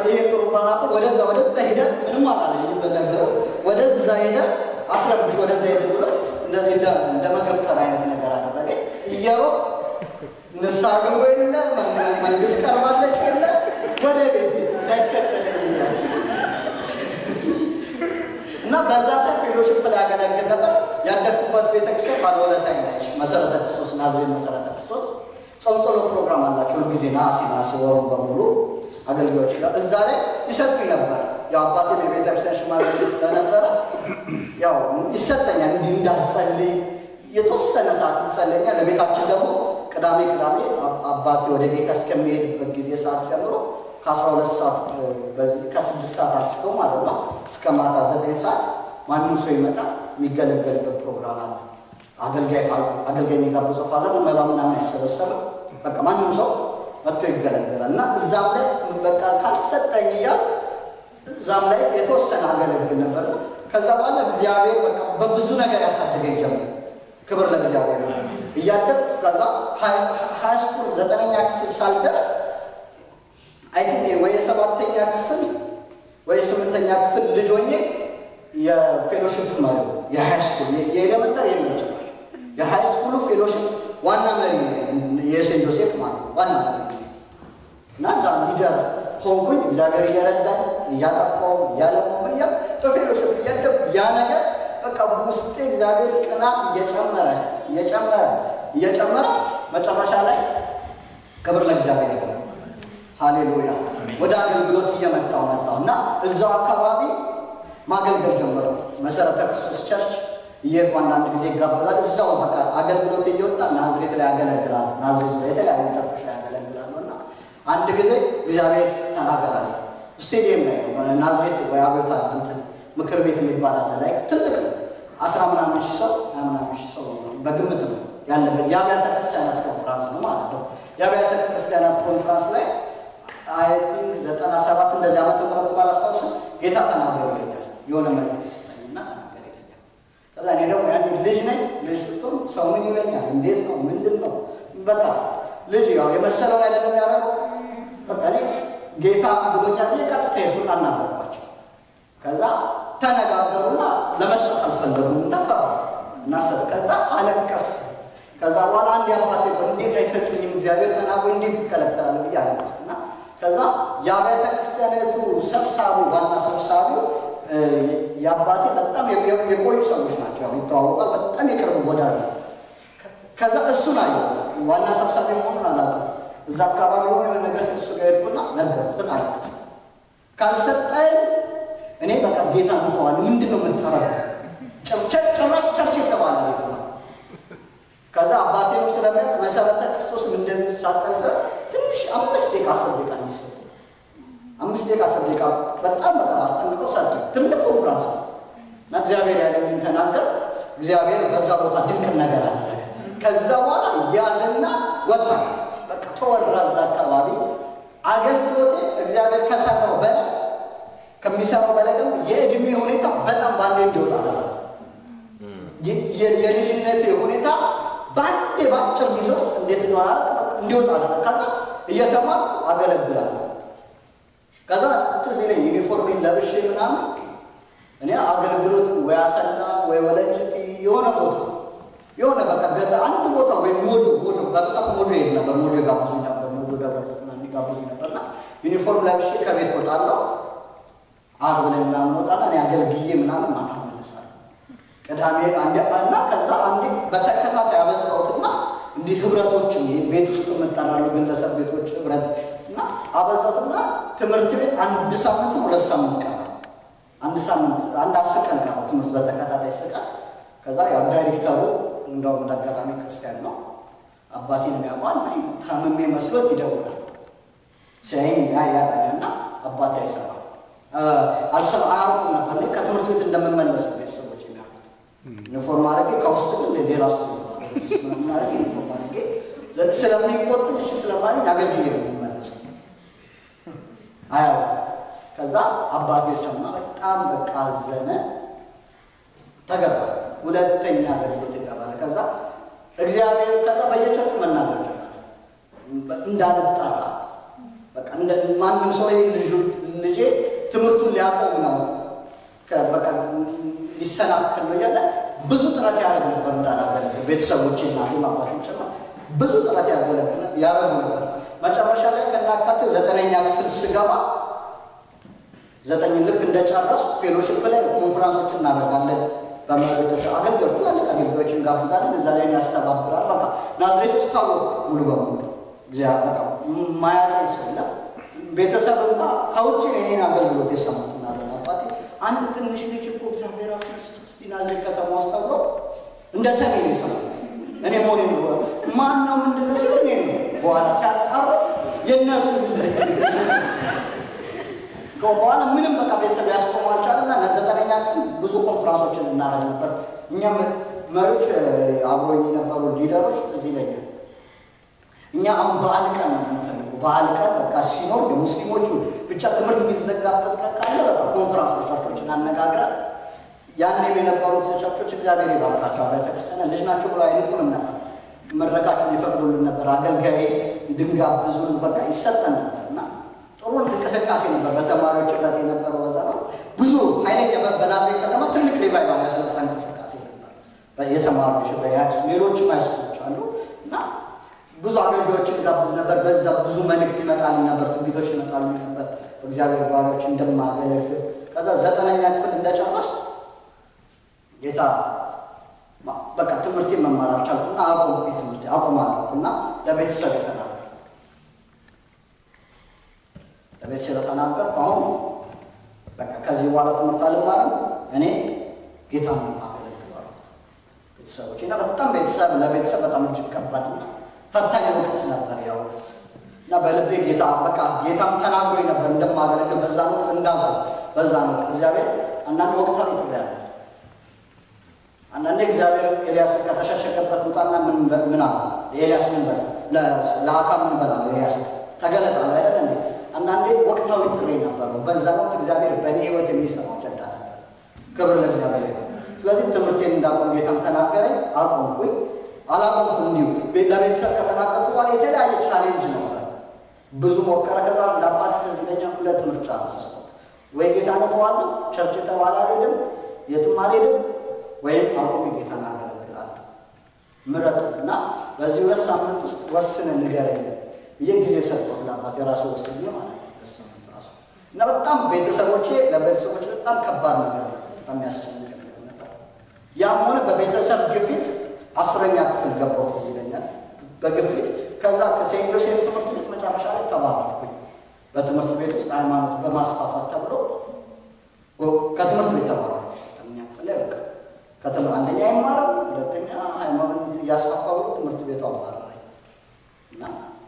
ይሄ ቁርባና ወደዛ ሄደ። ምንም አላለኝም በነገሩ ወደዛ ሄደ። አትረብሽ ወደዛ ሄደ ብሎ እንደዚህ እንደ መገፍተር አይነት ነገር አደረገ። እየሮጥ ንስሐ ግቡ የለ መንግስት ቀርባለች የለ ወደ ቤት ያከተለኝ እና በዛ ፌሎሺፕ ላይ ያገለግል ነበር። ያደግኩበት ቤተክርስቲያን ባለውለታዬ ነች። መሰረተ ክርስቶስ ናዝሬት መሰረተ ክርስቶስ ጾም ፕሮግራም አላቸው ጊዜ ናሲ ወሩ በሙሉ አገልጋዮች ጋር እዛ ላይ ይሰጡኝ ነበር። ያው አባቴ በቤተክርስቲያን ሽማግሌ ስለነበረ ያው ይሰጠኛል እንዲህ እንዳትጸልይ የተወሰነ ሰዓት ይጸልያል። ለቤታችን ደግሞ ቅዳሜ አባቴ ወደ ቤት እስከሚሄድበት ጊዜ ሰዓት ጀምሮ ከ12 ሰዓት በዚህ ከ6 ሰዓት አስቆ ማለት ነው እስከ ማታ 9 ሰዓት ማንም ሰው ይመጣ የሚገለገልበት ፕሮግራም አለ። አገልጋይ የሚጋብዘው ፋዘር ምናምን ያሰበሰበ በቃ ማንም ሰው መጥቶ ይገለገላል። እና እዛም ላይ በቃ ካልሰጠኝ እያል እዛም ላይ የተወሰነ አገለግል ነበር። ከዛ በኋላ እግዚአብሔር በቃ በብዙ ነገር ያሳደገኝ ጀመረ። ክብር ለእግዚአብሔር እያደግ ከዛ ሃይ ስኩል 9ኛ ክፍል ሳልደርስ አይ ቲንክ ወይ 7ኛ ክፍል ወይ 8ኛ ክፍል ልጅ ሆኜ የፌሎሺፕ ማለት የሃይ ስኩል የኤሌመንተሪ የምንጭ የሃይ ስኩሉ ፌሎሺፕ ዋና መሪ የሴንት ጆሴፍ ማለት ዋና መሪ እና እዛ ሊደር ሆንኩኝ። እግዚአብሔር እየረዳኝ እያጠፋው እያለሙ ምን ያ በፌሎሺፕ እያደጉ ያ ነገር በቃ ውስጤ እግዚአብሔር ቅናት እየጨመረ መጨረሻ ላይ ክብር ለእግዚአብሔር ሃሌሉያ ወደ አገልግሎት መጣውና እዛው አካባቢ ማገልገል ጀመርኩ። መሰረተ ክርስቶስ ቸርች እየሄድኩ አንዳንድ ጊዜ ጋብዛል። እዛው በቃ አገልግሎት እየወጣ ናዝሬት ላይ ያገለግላል። ናዝሬት ላይ የተለያዩ ቸርቾች ላይ ያገለግላልና አንድ ጊዜ እግዚአብሔር ተናገራል። ስቴዲየም ላይ ናዝሬት ወይ አብዮታ እንትን ምክር ቤት የሚባል አለ ላይ ትልቅ 10 ምናምን ሺህ ሰው በግምት ነው ያለበት የአብያተ ክርስቲያናት ኮንፈረንስ ነው ማለት ነው። የአብያተ ክርስቲያናት ኮንፈረንስ ላይ አይ ቲንክ 97 እንደዚህ ዓመተ ምህረት ባላስታውስ ጌታ ተናገረ ይላል። የሆነ መልእክት ይሰጣልና ተናገረ ይላል። ከዛ እኔ ደግሞ ያን ልጅ ነኝ። ልጅ ስትሆን ሰው ምን ይለኛል? እንዴት ነው ምንድነው? በቃ ልጅ ያው የመሰለው አይደለም ያደረገው። በቃ እኔ ጌታ ብሎኛል ብዬ ቀጥታ ሄድኩና አናገርኳቸው። ከዛ ተነጋገሩና ለመስጠት አልፈለጉም ተፈራ እና ከዛ አለቀስኩ። ከዛ በኋላ አንድ አባቴ እንዴት አይሰጥኝም እግዚአብሔር ተናግሮ እንዴት ይከለከላል ብዬ አለቀስኩና ከዛ የአብያተ ክርስቲያናቱ ሰብሳቢ ዋና ሰብሳቢ የአባቴ በጣም የቆዩ ሰዎች ናቸው። ያው ይተዋወቃል። በጣም የቅርብ ወዳጅ ነው። ከዛ እሱን አየሁት። ዋና ሰብሳቢ መሆኑን አላውቅም። እዛ አካባቢ የሆነ ነገር እሱ ጋር ሄድኩና ነገርኩትን አለቀስኩ። ካልሰጠኝ እኔ በቃ ጌታ ምጽዋል ምንድነው የምታረጉት? ጭራሽ ቸርች የተባለ ነው። ከዛ አባቴም ስለሚያውቅ መሰረተ ክርስቶስም እንደዚህ ሳጠርሰ ትንሽ 5 ደቂቃ 10 ደቂቃ የሚሰጥ 5 ደቂቃ 10 ደቂቃ በጣም አስጠንቅቀው ሰጡ። ትልቅ ኮንፈረንስ ነው እና እግዚአብሔር ያለኝን ተናገር። እግዚአብሔር በዛ ቦታ ድንቅ ነገር አደረገ። ከዛ በኋላ ያዘና ወጣ። በቃ ተወራዛ አካባቢ አገልግሎቴ እግዚአብሔር ከሰራው በላይ ከሚሰራው በላይ ደግሞ የእድሜ ሁኔታ በጣም ባንዴ እንዲወጣ አደረገ። የልጅነቴ ሁኔታ ባንዴ ባጭር ጊዜ ውስጥ እንዴት ነው እንዲወጣ አደረገ። ከዛ እየተማርኩ አገለግላለሁ። ከዛ ትዝ ይለኝ ዩኒፎርሜን ለብሼ ምናምን እኔ አገልግሎት ወይ አሰላ ወይ ወለንጭቲ የሆነ ቦታ የሆነ በቃ ገጠ አንድ ቦታ ወይ ሞጆ በብዛት ሞጆ ይሄድ ነበር። ሞጆ ጋብዙኝ ነበር። ሞጆ ደብረዘይትና ጋብዙኝ ነበርና ዩኒፎርም ለብሼ ከቤት ወጣለሁ። ዓርብ ላይ ምናምን ወጣና እኔ አገልግዬ ምናምን ማታ መለሳለሁ። ቅዳሜ አንዴና ከዛ አንዴ በተከታታይ አበዛሁትና እንዲህ ህብረቶች ቤት ውስጥ መጣራሉ ግለሰብ ቤቶች ህብረት እና አበዛሁትና ትምህርት ቤት አንድ ሳምንት 2 ሳምንት ቀረ። አንድ 10 ቀን ቀረ ትምህርት በተከታታይ ስቃ። ከዛ ያው ዳይሬክተሩ እንደውም እንዳጋጣሚ ክርስቲያን ነው። አባቴን የሚያውቀው ታምሜ መስሎት ይደውላል። ሲያይኝ ያያታልና አባቴ አይሰማም አያውቁም ነበር ከትምህርት ቤት እንደምመለስ ቤተሰቦች የሚያውቁት። ዩኒፎርም አድርጌ ከውስጥ ግን ሌላ ሰው ምን አድርጌ ዩኒፎርም አድርጌ ስለሚቆጡኝ እሺ ስለማለኝ አገልግዬ ነው የምመለሰው። አያውቁም። ከዛ አባቴ ሰማ። በጣም በቃ አዘነ፣ ተገረፈ። ሁለተኛ አገልግሎት የተባለ ከዛ እግዚአብሔር ከዛ በየቸርቹ መናገር ጀመረ እንዳልጠራ በቃ ማንም ሰው ልጄ ትምህርቱን ሊያቆም ነው በቃ ሊሰናከል ነው እያለ ብዙ ጥረት ያደርግ ነበር እንዳላገለግል። ቤተሰቦቼ እና አባቶቼ ብዙ ጥረት ያደርጉ ነበር። መጨረሻ ላይ ከናካቴው 9ኛ ክፍል ስገባ 9 ልክ እንደጨረስኩ ፌሎሺፕ ላይ ኮንፈረንሶች እናደርጋለን። በመሪዎች አገልግሎት ላይ አገልግሎችን ጋብዛለን። እዛ ላይ ያስተባብራል። በቃ ናዝሬት ውስጥ ታወቁ ሙሉ በሙሉ እግዚአብሔር ማያውቀኝ ሰው የለም። ቤተሰብና ከውጭ እኔን አገልግሎት የሰሙትና አባቴ አንድ ትንሽ ልጅ እኮ እግዚአብሔር አስነስቶ ናዝሬት ከተማ ውስጥ ተብሎ እንደ ሰኔ ነው የሰሙት። እኔ ሞኔ ነው ማን ነው ምንድን ነው ሲል እኔ ነው በኋላ ሲያጣሩት የእነሱ በኋላ ምንም በቃ ቤተሰብ ያስቆመው አልቻለና ለዘጠነኛ ክፍል ብዙ ኮንፍራንሶችን እናደርግ ነበር። እኛም መሪዎች አብሮኝ የነበሩ ሊደሮች ትዝ ይለኛል። እኛ አሁን በዓል ቀን ነው የምንፈልገው። በዓል ቀን በቃ ሲኖር የሙስሊሞቹ ብቻ ትምህርት የሚዘጋበት ቀን ካለ በቃ ኮንፍራንሶቻችን አነጋግረን ያኔም የነበሩት ቸርቾች እግዚአብሔር ይባርካቸው ቤተክርስቲያን ልጅ ናቸው ብሎ አይልቁንም ነበር። መድረካቸውን ይፈቅዱልን ነበር። አገልጋይ እንድንጋብዙ በቃ ይሰጠን ነበርና ጥሩ እንቅስቃሴ ነበር። በተማሪዎች እለት የነበረው በዛ ነው። ብዙ ኃይለኛ በናዝሬት ከተማ ትልቅ ሪቫይቫል ያስነሳ እንቅስቃሴ ነበር። የተማሪዎች ሌሎችም ሃይስኩሎች አሉ እና ብዙ አገልጋዮችን ጋብዝ ነበር። በዛ ብዙ መልእክት ይመጣልኝ ነበር፣ ትንቢቶች ይመጣልኝ ነበር በእግዚአብሔር ባሪያዎች እንደማገለግል። ከዛ ዘጠነኛ ክፍል እንደጨረስኩ ጌታ በቃ ትምህርት መማር አልቻልኩና አቆምኩኝ። ትምህርት አቆማለሁና ለቤተሰብ ተናገርኩ። አሁን በቃ ከዚህ በኋላ ትምህርት አልማርም፣ እኔ ጌታን ነው የማገለግለው አልኩት ቤተሰቦቼ። እና በጣም ለቤተሰብ በጣም እጅግ ከባድና ፈታኝ ወቅት ነበር ያው እና በልቤ ጌታም ተናግሮኝ ነበር እንደማገለግል በዛ ነው እንዳልኩ በዛ ነው እግዚአብሔር አንዳንድ ወቅታዊ ጥሪ ያለ አንዳንዴ እግዚአብሔር ኤልያስ ከተሸሸገበት ቦታና ምን አለ ኤልያስ ምን በላ ለአካም ምን በላ ኤልያስ ተገለጣለ አይደል እንዴ? አንዳንዴ ወቅታዊ ጥሪ ነበር። በዛ ወቅት እግዚአብሔር በእኔ ህይወት የሚሰራው ጨዳ ነበር። ክብር ለእግዚአብሔር። ስለዚህ ትምህርቴን እንዳቆም ጌታም ተናገረኝ። አቆምኩኝ። አላቆምኩም እንዲሁ ለቤተሰብ ከተናገርኩ በኋላ የተለያየ ቻሌንጅ ነበር። ብዙ ሞከረ። ከዛ ለአባት ተዝለኛ ሁለት ምርጫ ሰጥቶት ወይ ጌታን እተዋለሁ፣ ቸርች ተባለ አልሄድም፣ የትም አልሄድም፣ ወይም አቆሜ ጌታን አገለግላለሁ። ምረጡና በዚህ 2 ሳምንት ውስጥ ወስነህ ንገረኝ ብዬ ጊዜ ሰጥቶት ለአባት የራሱ ወስኜ ማለት ነው። ለሳምንት ራሱ እና በጣም ለቤተሰቦች በጣም ከባድ ነገር ነበር። በጣም ያስጨንቅ ነገር ነበር። ያም ሆነ በቤተሰብ ግፊት 10ኛ ክፍል ገባሁት እዚህ ይለኛል በግፊት። ከዛ ከሴንት ጆሴፍ ትምህርት ቤት መጨረሻ ላይ ተባረርኩኝ። በትምህርት ቤት ውስጥ ሃይማኖት በማስፋፋት ተብሎ ከትምህርት ቤት ተባረርኩ። 10ኛ ክፍል ላይ በቃ አንደኛ አይማርም፣ ሁለተኛ ሃይማኖት እያስፋፋው ትምህርት ቤቱ አባረረኝ እና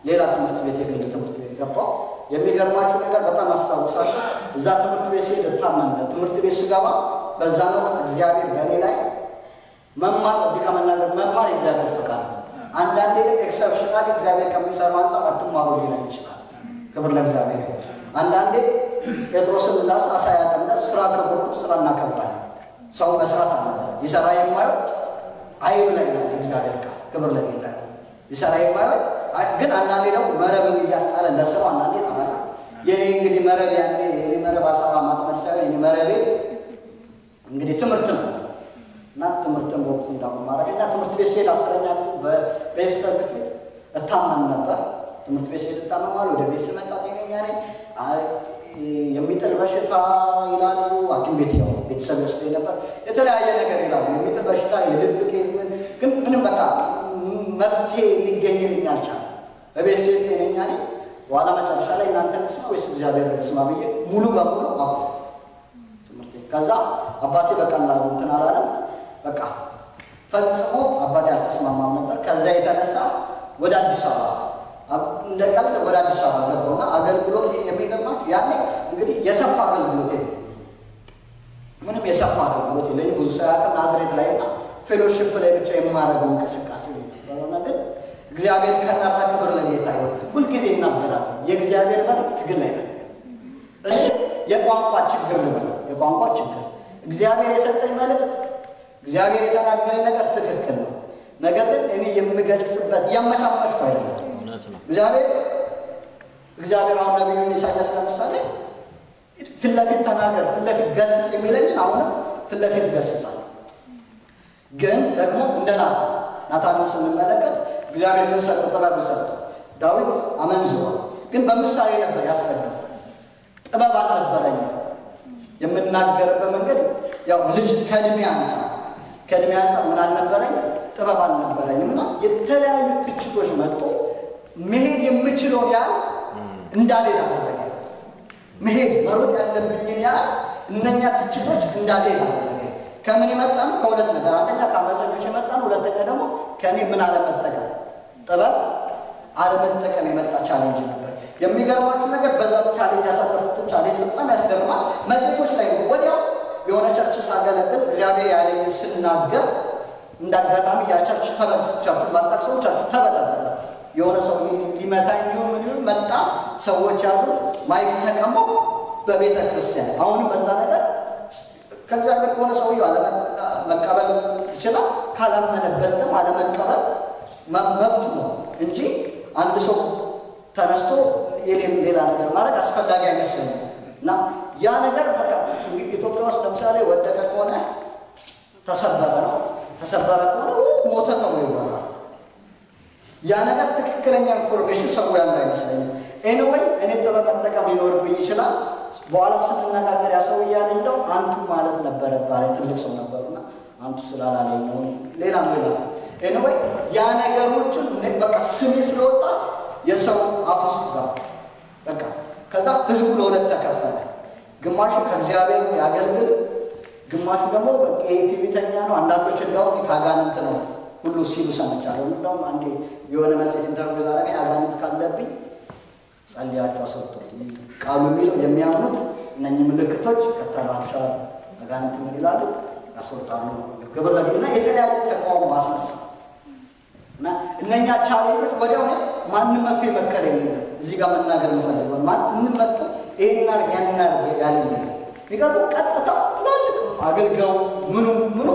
ሌላ ትምህርት ቤት የግል ትምህርት ቤት ገባሁ። የሚገርማችሁ ነገር በጣም አስታውሳለሁ። እዛ ትምህርት ቤት ሲሄድ ታመመ። ትምህርት ቤት ስገባ በዛ ነው እግዚአብሔር በእኔ ላይ መማር እዚህ ከመናገር መማር የእግዚአብሔር ፈቃድ ነው። አንዳንዴ ግን ኤክሰፕሽናል እግዚአብሔር ከሚሰራው አንጻር አትማሩ ሊለን ይችላል። ክብር ለእግዚአብሔር። አንዳንዴ ጴጥሮስን እንዳስ አሳ ያጠምደ ስራ ክብር ነው፣ ስራ እናከብራለን። ሰው መስራት አለበት። ይሰራ የማይወድ አይብላ ይላል እግዚአብሔር ቃል። ክብር ለጌታ። ይሰራ የማይወድ ግን አንዳንዴ ደግሞ መረብም እያስጣለ ለስራው አንዳንዴ ታመጣ የኔ እንግዲህ መረብ ያኔ የኔ መረብ አሳባ ማጥመድ ሳይሆን የኔ መረቤ እንግዲህ ትምህርት ነው እና ትምህርትን በወቅቱ እንዳማረገና ትምህርት ቤት ሲሄድ 10ኛ ክፍል በቤተሰብ ግፊት እታመም ነበር። ትምህርት ቤት ሲሄድ እታመማለሁ። ወደ ቤት ስመጣ ጤነኛ ነኝ። የሚጥል በሽታ ይላሉ። ሐኪም ቤት ያው ቤተሰብ ውስጥ ነበር የተለያየ ነገር ይላሉ። የሚጥል በሽታ የልብ ኬዝ ግን ምንም በቃ መፍትሄ ሊገኝልኝ አልቻለም። በቤት ሲሄድ ጤነኛ ነኝ። በኋላ መጨረሻ ላይ እናንተን ልስማ ወይስ እግዚአብሔር ልስማ ብዬ ሙሉ በሙሉ ትምህርቴ ከዛ አባቴ በቀላሉ እንትን አላለም። በቃ ፈጽሞ አባቴ አልተስማማም ነበር። ከዛ የተነሳ ወደ አዲስ አበባ እንደቀልድ ወደ አዲስ አበባ ገባሁና አገልግሎት የሚገርማችሁ ያኔ እንግዲህ የሰፋ አገልግሎት የለም። ምንም የሰፋ አገልግሎት የለም። ብዙ ሰው ያውቃል ናዝሬት ላይና ፌሎሺፕ ላይ ብቻ የማደርገው እንቅስቃሴ ነው። ግን እግዚአብሔር ከጠራ ክብር ለጌታ ይሁን። ሁልጊዜ ይናገራል። የእግዚአብሔር በር ትግል አይፈልግም። እሱ የቋንቋ ችግር ነው። የቋንቋ ችግር እግዚአብሔር የሰጠኝ መልእክት እግዚአብሔር የተናገረኝ ነገር ትክክል ነው። ነገር ግን እኔ የምገልጽበት ያመሳመሽኩ አይደለም። እግዚአብሔር አሁን ነብዩን ኢሳይያስ ለምሳሌ ፊት ለፊት ተናገር፣ ፊት ለፊት ገስጽ የሚለኝ አሁን ፊት ለፊት ገስጻለሁ። ግን ደግሞ እንደ ናታንን ስንመለከት እግዚአብሔር ምን ሰጠው? ጥበብ ሰጠው። ዳዊት አመንዝሯል፣ ግን በምሳሌ ነበር ያስረዳው። ጥበብ አልነበረኝም። የምናገርበት መንገድ ያው ልጅ ከእድሜ አንጻር ምን አልነበረኝ? ጥበብ አልነበረኝም እና የተለያዩ ትችቶች መጡ። መሄድ የምችለው ያህል እንዳልሄድ አደረገ። መሄድ መሮጥ ያለብኝን ያህል እነኛ ትችቶች እንዳልሄድ አደረገ። ከምን የመጣን ከሁለት ነገር፣ አንደኛ ከአመፀኞች የመጣን፣ ሁለተኛ ደግሞ ከእኔ ምን አለመጠቀም ጥበብ አለመጠቀም የመጣ ቻሌንጅ ነበር። የሚገርማችሁ ነገር በዛ ቻሌንጅ ያሳለፉት ቻሌንጅ በጣም ያስገርማል። መጽሔቶች ላይ ወዲያው የሆነ ቸርች ሳገለግል እግዚአብሔር ያለኝ ስናገር እንዳጋጣሚ ያ ቸርች ተበጥቻችሁ ባጣቅ ሰዎቻችሁ ተበጠበጠ። የሆነ ሰው ሊመታኝ ምን መጣ። ሰዎች ያዙት ማይክ ተቀመው በቤተ ክርስቲያን። አሁንም በዛ ነገር ከእግዚአብሔር ከሆነ ሰውየው አለመቀበል ይችላል። ካላመነበት ደግሞ አለመቀበል መብቱ ነው እንጂ አንድ ሰው ተነስቶ ሌላ ነገር ማድረግ አስፈላጊ አይመስለኝም። እና ያ ነገር በቃ ኢትዮጵያ ውስጥ ለምሳሌ ወደቀ ከሆነ ተሰበረ ነው፣ ተሰበረ ከሆነ ሞተ ተብሎ ይወራል። ያ ነገር ትክክለኛ ኢንፎርሜሽን ሰው ያለ አይመስለኝም። ኤኒዌይ እኔ ጥበብ መጠቀም ሊኖርብኝ ይችላል። በኋላ ስንነጋገር ያ ሰው እያለ እንደው አንቱ ማለት ነበረ ባለ ትልቅ ሰው ነበሩና አንቱ ስላላለኝ ነው ሌላ ኤኒዌይ ያ ነገሮችን በቃ ስሜ ስለወጣ የሰው አፍ ውስጥ ጋር በቃ ከዛ ህዝቡ ለሁለት ተከፈለ። ግማሹ ከእግዚአብሔር ያገልግል፣ ግማሹ ደግሞ በቃ የቲቪተኛ ነው። አንዳንዶች እንደውም ከአጋንንት ነው ሁሉ ሲሉ ሰምቻለሁ። እንደውም አንዴ የሆነ መጽሔት ኢንተርቪው አደረገኝ። አጋንንት ካለብኝ ጸልያቸው አስወጡልኝ። ቃሉ የሚለው የሚያምኑት እነኚህ ምልክቶች ከተሏቸዋል። አጋንንት ምን ይላሉ? ያስወጣሉ። ክብር ለጌታ። የተለያዩ ተቃውሞ አስነሳ እና እነኛ ቻሌንጆች ወዲያው ማንም መጥቶ የመከረኝ ነገር እዚህ ጋር መናገር የምፈልገው ማንም መጥቶ ይሄን አድርግ ያንን አድርግ ያለኝ ነገር ይቀርቡ ቀጥታ ትላልቅ አገልጋዩ ምኑ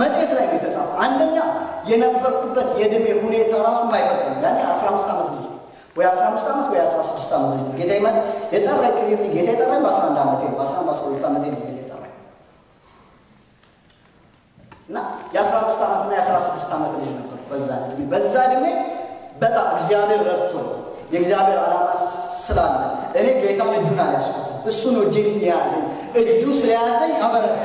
መጽሔት ላይ ነው የተጻፈው። አንደኛ የነበርኩበት የዕድሜ ሁኔታ ራሱ ማይፈቅድም። ያኔ 15 ዓመት ልጅ ወይ 15 ዓመት ወይ 16 ዓመት ልጅ ጌታ ይመጣ የጠራኝ ክሊፕ ጌታ የጠራኝ በ11 ዓመቴ ነው። በ12 ዓመቴ ነው ጌታ የጠራኝ እና የ15 ዓመትና የ16 ዓመት ልጅ ነበር። በዛ ዕድሜ በጣም እግዚአብሔር ረድቶ የእግዚአብሔር ዓላማ ስላለ እኔ ጌታን እጁን አልያዝኩትም። እሱ ነው እጄን የያዘኝ። እጁ ስለያዘኝ አበረታ።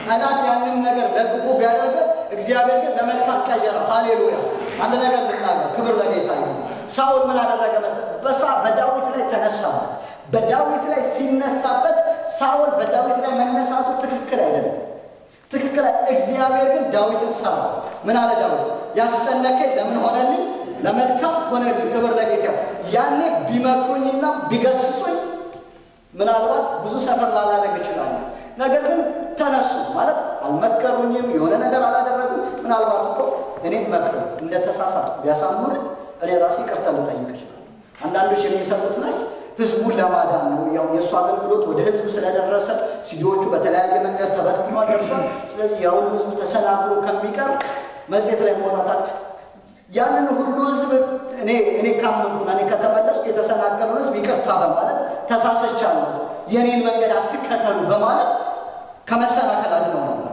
ጠላት ያንን ነገር ለክፉ ቢያደርገ እግዚአብሔር ግን ለመልካም ቀየረው። ሃሌሉያ። አንድ ነገር ልናገር፣ ክብር ለጌታ ይሁን። ሳኦል ምን አደረገ መሰለህ? በዳዊት ላይ ተነሳበት። በዳዊት ላይ ሲነሳበት ሳኦል በዳዊት ላይ መነሳቱ ትክክል አይደለም። ትክክል እግዚአብሔር ግን ዳዊትን ሰራው። ምን አለ ዳዊት? ያስጨነቀኝ ለምን ሆነልኝ? ለመልካም ሆነልኝ። ክብር ለጌታ። ያኔ ቢመክሩኝና ቢገስጹኝ ምናልባት ብዙ ሰፈር ላላደርግ እችላለሁ። ነገር ግን ተነሱ ማለት አልመከሩኝም፣ የሆነ ነገር አላደረጉም። ምናልባት እኮ እኔም መክሩ እንደተሳሳትኩ ቢያሳምኑኝ እኔ ራሴ ይቅርታ ልጠይቅ እችላለሁ። አንዳንዶች የሚሰጡት መልስ ህዝቡን ለማዳን ነው። ያው የእሱ አገልግሎት ወደ ህዝብ ስለደረሰ ሲዲዎቹ በተለያየ መንገድ ተበትኗል ደርሷል። ስለዚህ ያው ህዝቡ ተሰናክሎ ከሚቀር መጽሔት ላይ መውጣት ያንን ሁሉ ህዝብ እኔ ካመንኩና እኔ ከተመለስኩ የተሰናከለውን ህዝብ ይቅርታ በማለት ተሳሰቻለሁ፣ የኔን መንገድ አትከተሉ በማለት ከመሰናከል አድነው ነበር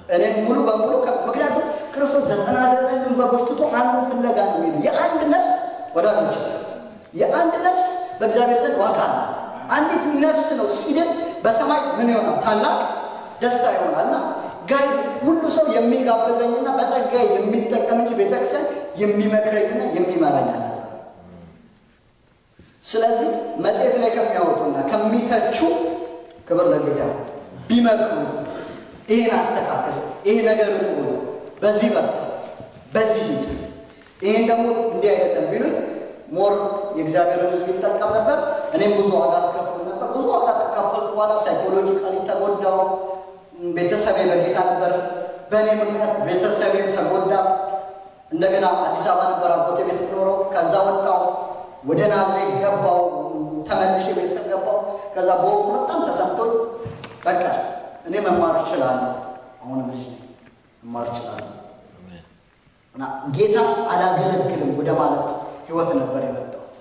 እኔን ሙሉ በሙሉ። ምክንያቱም ክርስቶስ 99 በጎች ትቶ አንዱን ፍለጋ ነው የሚሄደው። የአንድ ነፍስ ወዳጆች፣ የአንድ ነፍስ በእግዚአብሔር ዘንድ ዋጋ አላት። አንዲት ነፍስ ነው ሲድን በሰማይ ምን ይሆናል? ታላቅ ደስታ ይሆናልና ጋይ ሁሉ ሰው የሚጋበዘኝና በጸጋ የሚጠቀም እንጂ ቤተክርስቲያን የሚመክረኝና የሚመራኝ አለ። ስለዚህ መጽሔት ላይ ከሚያወጡና ከሚተቹ ክብር ለጌታ ቢመክሩ ይሄን አስተካክል፣ ይሄ ነገር ጥሩ ነው፣ በዚህ በርታ፣ በዚህ ሂድ፣ ይሄን ደግሞ እንዲህ አይደለም ቢሉኝ ሞር የእግዚአብሔርን ሕዝብ ይጠቀም ነበር። እኔም ብዙ ዋጋ ከፍል ነበር። ብዙ ዋጋ ከከፈልኩ በኋላ ሳይኮሎጂካሊ ተጎዳው። ቤተሰቤ በጌታ ነበር። በእኔ ምክንያት ቤተሰቤ ተጎዳ። እንደገና አዲስ አበባ ነበር አጎቴ ቤት ኖሮ። ከዛ ወጣው ወደ ናዝሬት ገባው። ተመልሼ ቤተሰብ ገባው። ከዛ በወቅቱ በጣም ተሰምቶኝ በቃ እኔ መማር እችላለሁ፣ አሁንም ልጅ ነኝ፣ መማር እችላለሁ እና ጌታ አላገለግልም ወደ ማለት ህይወት ነበር የመጣሁት።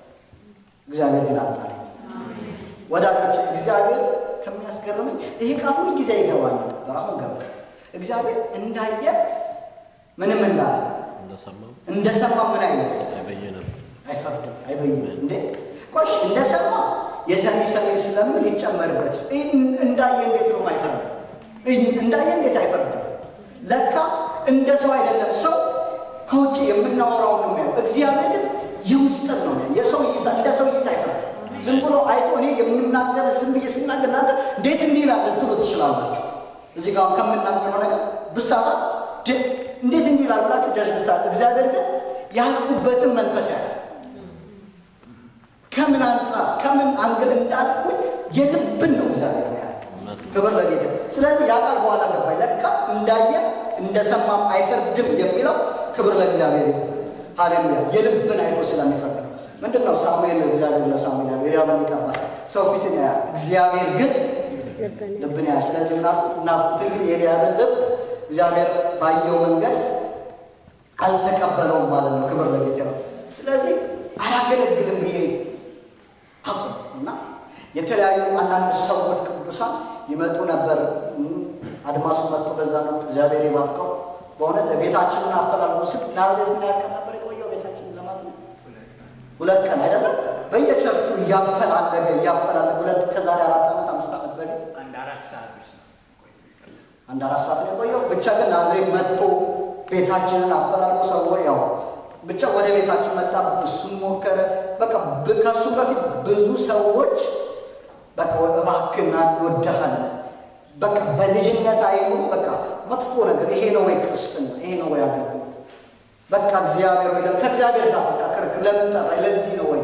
እግዚአብሔር ግን አጣለኝ። ወዳጆች እግዚአብሔር ከሚያስገርመኝ ይሄ ቃል ሁሉ ጊዜ ይገባኝ ነበር። አሁን ገባ። እግዚአብሔር እንዳየ ምንም እንዳለ እንደሰማ ምን አይነት አይፈርድም፣ አይበይንም። እንዴ ቆሽ እንደሰማ የሰሚ ስለምን ይጨመርበት? እንዳየ እንዴት ነው የማይፈርድ? እንዳየ እንዴት አይፈርድም? ለካ እንደ ሰው አይደለም። ሰው ከውጭ የምናወራው ነው የሚያው። እግዚአብሔር ግን የውስጥ ነው። የሰው እይታ እንደ ሰው እይታ አይፈርድም። ዝም ብሎ አይቶ እኔ የምናገር ዝም ብዬ ስናገር እናንተ እንዴት እንዲህ ይላል ልትሉ ትችላላችሁ። እዚህ ጋር ከምናገረው ነገር ብሳሳት እንዴት እንዲህ ይላል ብላችሁ ጀጅ ብታደርጉ፣ እግዚአብሔር ግን ያልኩበትን መንፈስ ያያል። ከምን አንጻር ከምን አንግል እንዳልኩኝ የልብን ነው እግዚአብሔር ያያል። ክብር ለጌታ። ስለዚህ ያ ቃል በኋላ ገባኝ። ለካ እንዳየ እንደሰማም አይፈርድም የሚለው ክብር ለእግዚአብሔር ይሁን። ሃሌሉያ። የልብን አይቶ ስለሚፈርድ ነው። ምንድነው ሳሙኤል እግዚአብሔር ለሳሙኤል ያለው ኤልያብን ይቀባል። ሰው ፊትን ያያል፣ እግዚአብሔር ግን ልብን ያያል። ስለዚህ ምናፍቁት ግን የኤልያብን ልብ እግዚአብሔር ባየው መንገድ አልተቀበለውም ማለት ነው። ክብር ለጌታ ይሁን። ስለዚህ አያገለግልም ብዬ እና የተለያዩ አንዳንድ ሰዎች ቅዱሳን ይመጡ ነበር። አድማሱ መጥቶ በዛ ነው እግዚአብሔር ይባርከው። በእውነት ቤታችንን አፈላልጎ ናውደት ያቀን ነበር የቆየው ቤታችንን ለማግኘት 2 ቀን አይደለም በየቸርቹ ያፈላለገ ሁለት ከዛሬ 4 ዓመት 5 ዓመት በፊት አንድ 4 ሰዓት ነው የቆየው። ብቻ ግን ናዝሬት መጥቶ ቤታችንን አፈላልጎ ሰው ያው ብቻ ወደ ቤታችን መጣ። እሱም ሞከረ። በቃ ከሱ በፊት ብዙ ሰዎች በቃ እባክህና እንወድሃለን በቃ በልጅነት አይኑ በቃ መጥፎ ነገር ይሄ ነው ወይ ክርስትና? ይሄ ነው ወይ አገልግሎት? በቃ እግዚአብሔር ወይ ከእግዚአብሔር ጋር በቃ ክርክር ለምን ጠራኝ? ለዚህ ነው ወይ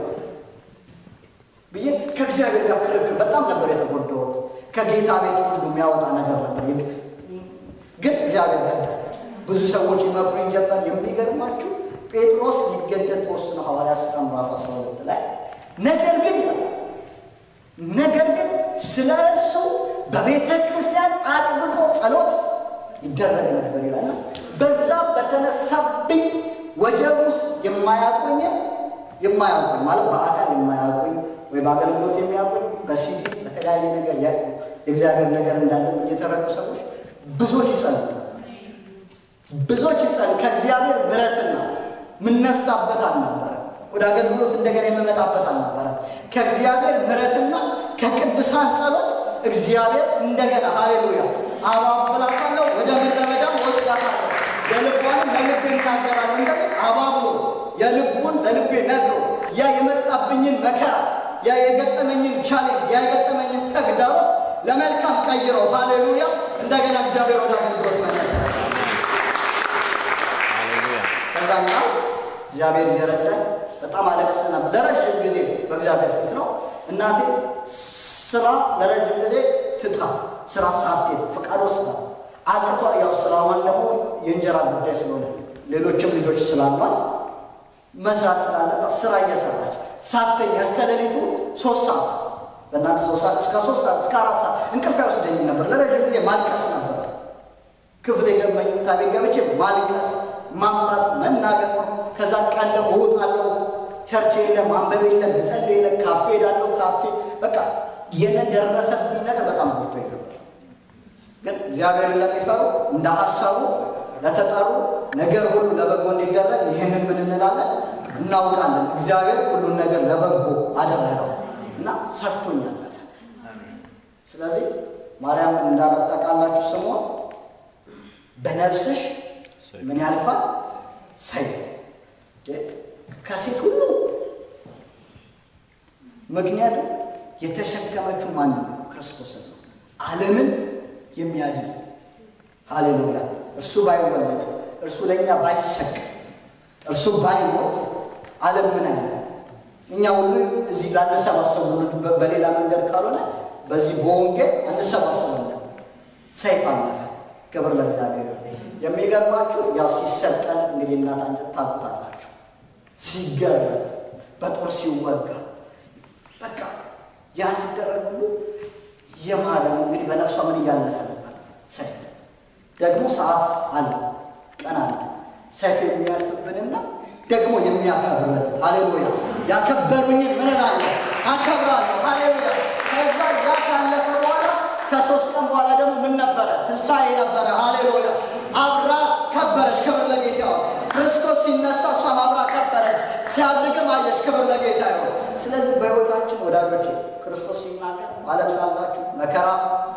ብዬ ከእግዚአብሔር ጋር ክርክር በጣም ነበር የተጎዳሁት። ከጌታ ቤት ሁሉ የሚያወጣ ነገር ነበር። ግን እግዚአብሔር ገዳ ብዙ ሰዎች ይመክሩኝ ጀመር። የሚገርማችሁ ጴጥሮስ ሊገደል ተወስኖ ሐዋርያት ሥራ ምዕራፍ 12 ላይ ነገር ግን ስለ እርሱ በቤተ ክርስቲያን አጥብቆ ጸሎት ይደረግ ነበር ይላል። በዛ በተነሳብኝ ወጀብ ውስጥ የማያቆኝ ማለት በአካል የማያቆኝ ወይ በአገልግሎት የሚያቆኝ በሲዲ በተለያየ ነገር የእግዚአብሔር ነገር እንዳለ የተረዱ ሰዎች ብዙዎች ይጸልዩ። ከእግዚአብሔር ምሕረትና ምነሳበት አልነበረ። ወደ አገልግሎት እንደገና የምመጣበት አልነበረ። ከእግዚአብሔር ምሕረትና ከቅዱሳን ጸሎት እግዚአብሔር እንደገና ሃሌሉያ አባብላታለሁ፣ ወደ ምድረ በዳም ወስዳታለሁ፣ የልቧንም ለልቤ እናገራለሁ። እንደገና አባብሎ የልቡን ለልቤ ነግሮ ያ የመጣብኝን መከራ ያ የገጠመኝን ቻሌንጅ ያ የገጠመኝን ተግዳሮት ለመልካም ቀይሮ ሃሌሉያ እንደገና እግዚአብሔር ወደ አገልግሎት መለሰ። ከዛም እግዚአብሔር እየረዳኝ በጣም አለቅስ ነበር። ለረጅም ጊዜ በእግዚአብሔር ፊት ነው። እናቴ ስራ ለረጅም ጊዜ ትታ ስራ ሳትሄድ ፍቃድ ወስዳ አቅቷ ያው ስራዋን ደግሞ የእንጀራ ጉዳይ ስለሆነ ሌሎችም ልጆች ስላሏት መስራት ስላለባት ስራ እየሰራች ሳትተኛ እስከ ሌሊቱ 3 ሰዓት በእናንተ 3 ሰዓት እስከ 3 ሰዓት እስከ 4 ሰዓት እንቅልፍ አይወስደኝም ነበር። ለረጅም ጊዜ ማልቀስ ነበር። ክፍሌ መኝታ ቤት ገብቼ ማልቀስ ማንባት መናገር ነው። ከዛ ቀን ደግሞ እወጣለሁ። ቸርች የለም፣ ማንበብ የለም፣ ብጸልይ የለም፣ ካፌ ሄዳለሁ። ካፌ በቃ የነደረሰብኝ ነገር በጣም ወጥቶ ይገባል። ግን እግዚአብሔርን ለሚፈሩ እንደ ሐሳቡ ለተጠሩ ነገር ሁሉ ለበጎ እንዲደረግ ይህንን ምን እንላለን እናውቃለን። እግዚአብሔር ሁሉን ነገር ለበጎ አደረገው እና ሰርቶኛል። ስለዚህ ማርያም እንዳላጠቃላችሁ ስሟ በነፍስሽ ምን ያልፋል ሰይፍ ከሴት ሁሉ ምክንያቱም የተሸከመችው ማን ነው? ክርስቶስ ነው። ዓለምን የሚያድን ሃሌሉያ። እርሱ ባይወለድ እርሱ ለኛ ባይሰቅ እርሱ ባይሞት ዓለም ምን አይነት እኛ ሁሉ እዚህ ላንሰባሰብ በሌላ መንገድ ካልሆነ በዚህ በወንጌል አንሰባሰብም። ሰይፍ አለፈ። ክብር ለእግዚአብሔር። የሚገርማችሁ ያው ሲሰቀል እንግዲህ እናት አንጀት ታውቁታላችሁ። ሲገረፍ በጦር ሲወጋ በቃ ያ ሲደረግ ሁሉ የማርያም እንግዲህ በነፍሷ ምን እያለፈ ነበር? ሰይፍ። ደግሞ ሰዓት አለ፣ ቀን አለ። ሰይፍ የሚያልፍብንና ደግሞ የሚያከብረን ሃሌሉያ። ያከበሩኝን ምን እላለሁ? አከብራለሁ። ሃሌሉያ። ከዛ ያ ካለፈ በኋላ ከ3 ቀን በኋላ ደግሞ ምን ነበረ? ትንሣኤ ነበረ። ሃሌሉያ። አብራ ከበረች። ክብር ለጌታ ይሁን። ክርስቶስ ሲነሳ እሷም አብራ ከበረች። ሲያድግም አየች። ክብር ለጌታ ይሁን። ስለዚህ በሕይወታችን ወዳጆቼ ክርስቶስ ሲናገር ዓለም ሳላችሁ መከራ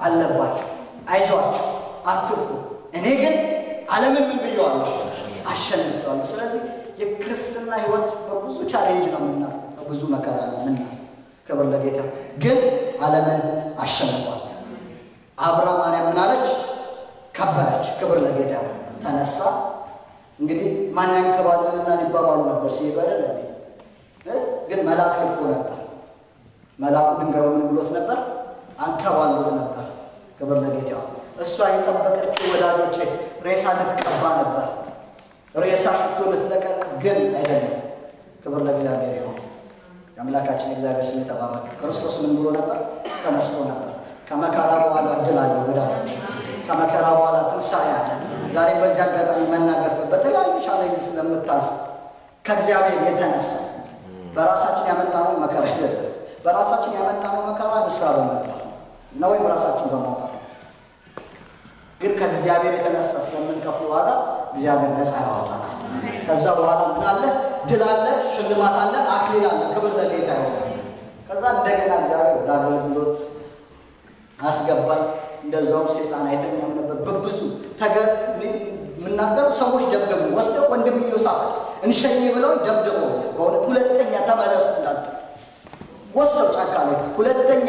አለባችሁ፣ አይዟችሁ፣ አትፍሩ፣ እኔ ግን ዓለምን ምን ብየዋለሁ? አሸንፌዋለሁ። ስለዚህ የክርስትና ህይወት በብዙ ቻሌንጅ ነው የምናልፈው፣ በብዙ መከራ ነው የምናልፈው። ክብር ለጌታ። ግን ዓለምን አሸንፏል። አብርሃም ማርያም ምን አለች? ከበረች። ክብር ለጌታ። ተነሳ። እንግዲህ ማን ያንከባልልና ሊባባሉ ነበር ሲሄዱ አይደለም። ግን መልአክ ልኮ ነበር። መልአኩ ድንጋዩ ምን ብሎት ነበር? አንከባሉት ነበር። ክብር ለጌታ። እሷ የጠበቀችው ወዳጆቼ ሬሳ ልትቀባ ነበር፣ ሬሳ ሽቶ ልትለቀቅ ግን አይደለም። ክብር ለእግዚአብሔር ይሁን። የአምላካችን እግዚአብሔር ስም የተባረከ። ክርስቶስ ምን ብሎ ነበር? ተነስቶ ነበር። ከመከራ በኋላ ድል አለ ወዳጆቼ። ከመከራ በኋላ ትንሣኤ አለ። ዛሬ በዚህ አጋጣሚ መናገር በተለያዩ ቻሌንጅ ስለምታልፉ ከእግዚአብሔር የተነሳ በራሳችን ያመጣነው መከራ አይደለም። በራሳችን ያመጣነው መከራ ንስሐ በመግባት ነው ወይም ራሳችን በማውጣት ነው። ግን ከእግዚአብሔር የተነሳ ስለምንከፍለው ዋጋ እግዚአብሔር ነፃ ያወጣናል። ከዛ በኋላ ምን አለ? ድል አለ፣ ሽልማት አለ፣ አክሊል አለ። ክብር ለጌታ ይሁን። ከዛ እንደገና እግዚአብሔር ወደ አገልግሎት አስገባን። እንደዛውም ሰይጣን አይተኛም ነበር። በብዙ የምናገሩ ሰዎች ደብደቡ ወስደው ወንድም ኢዮሳፍጥ እንሸኝ ብለው ደብደቡ። በእውነት ሁለተኛ ተመለሱ እንዳትል ወስደው ጫካ ላይ ሁለተኛ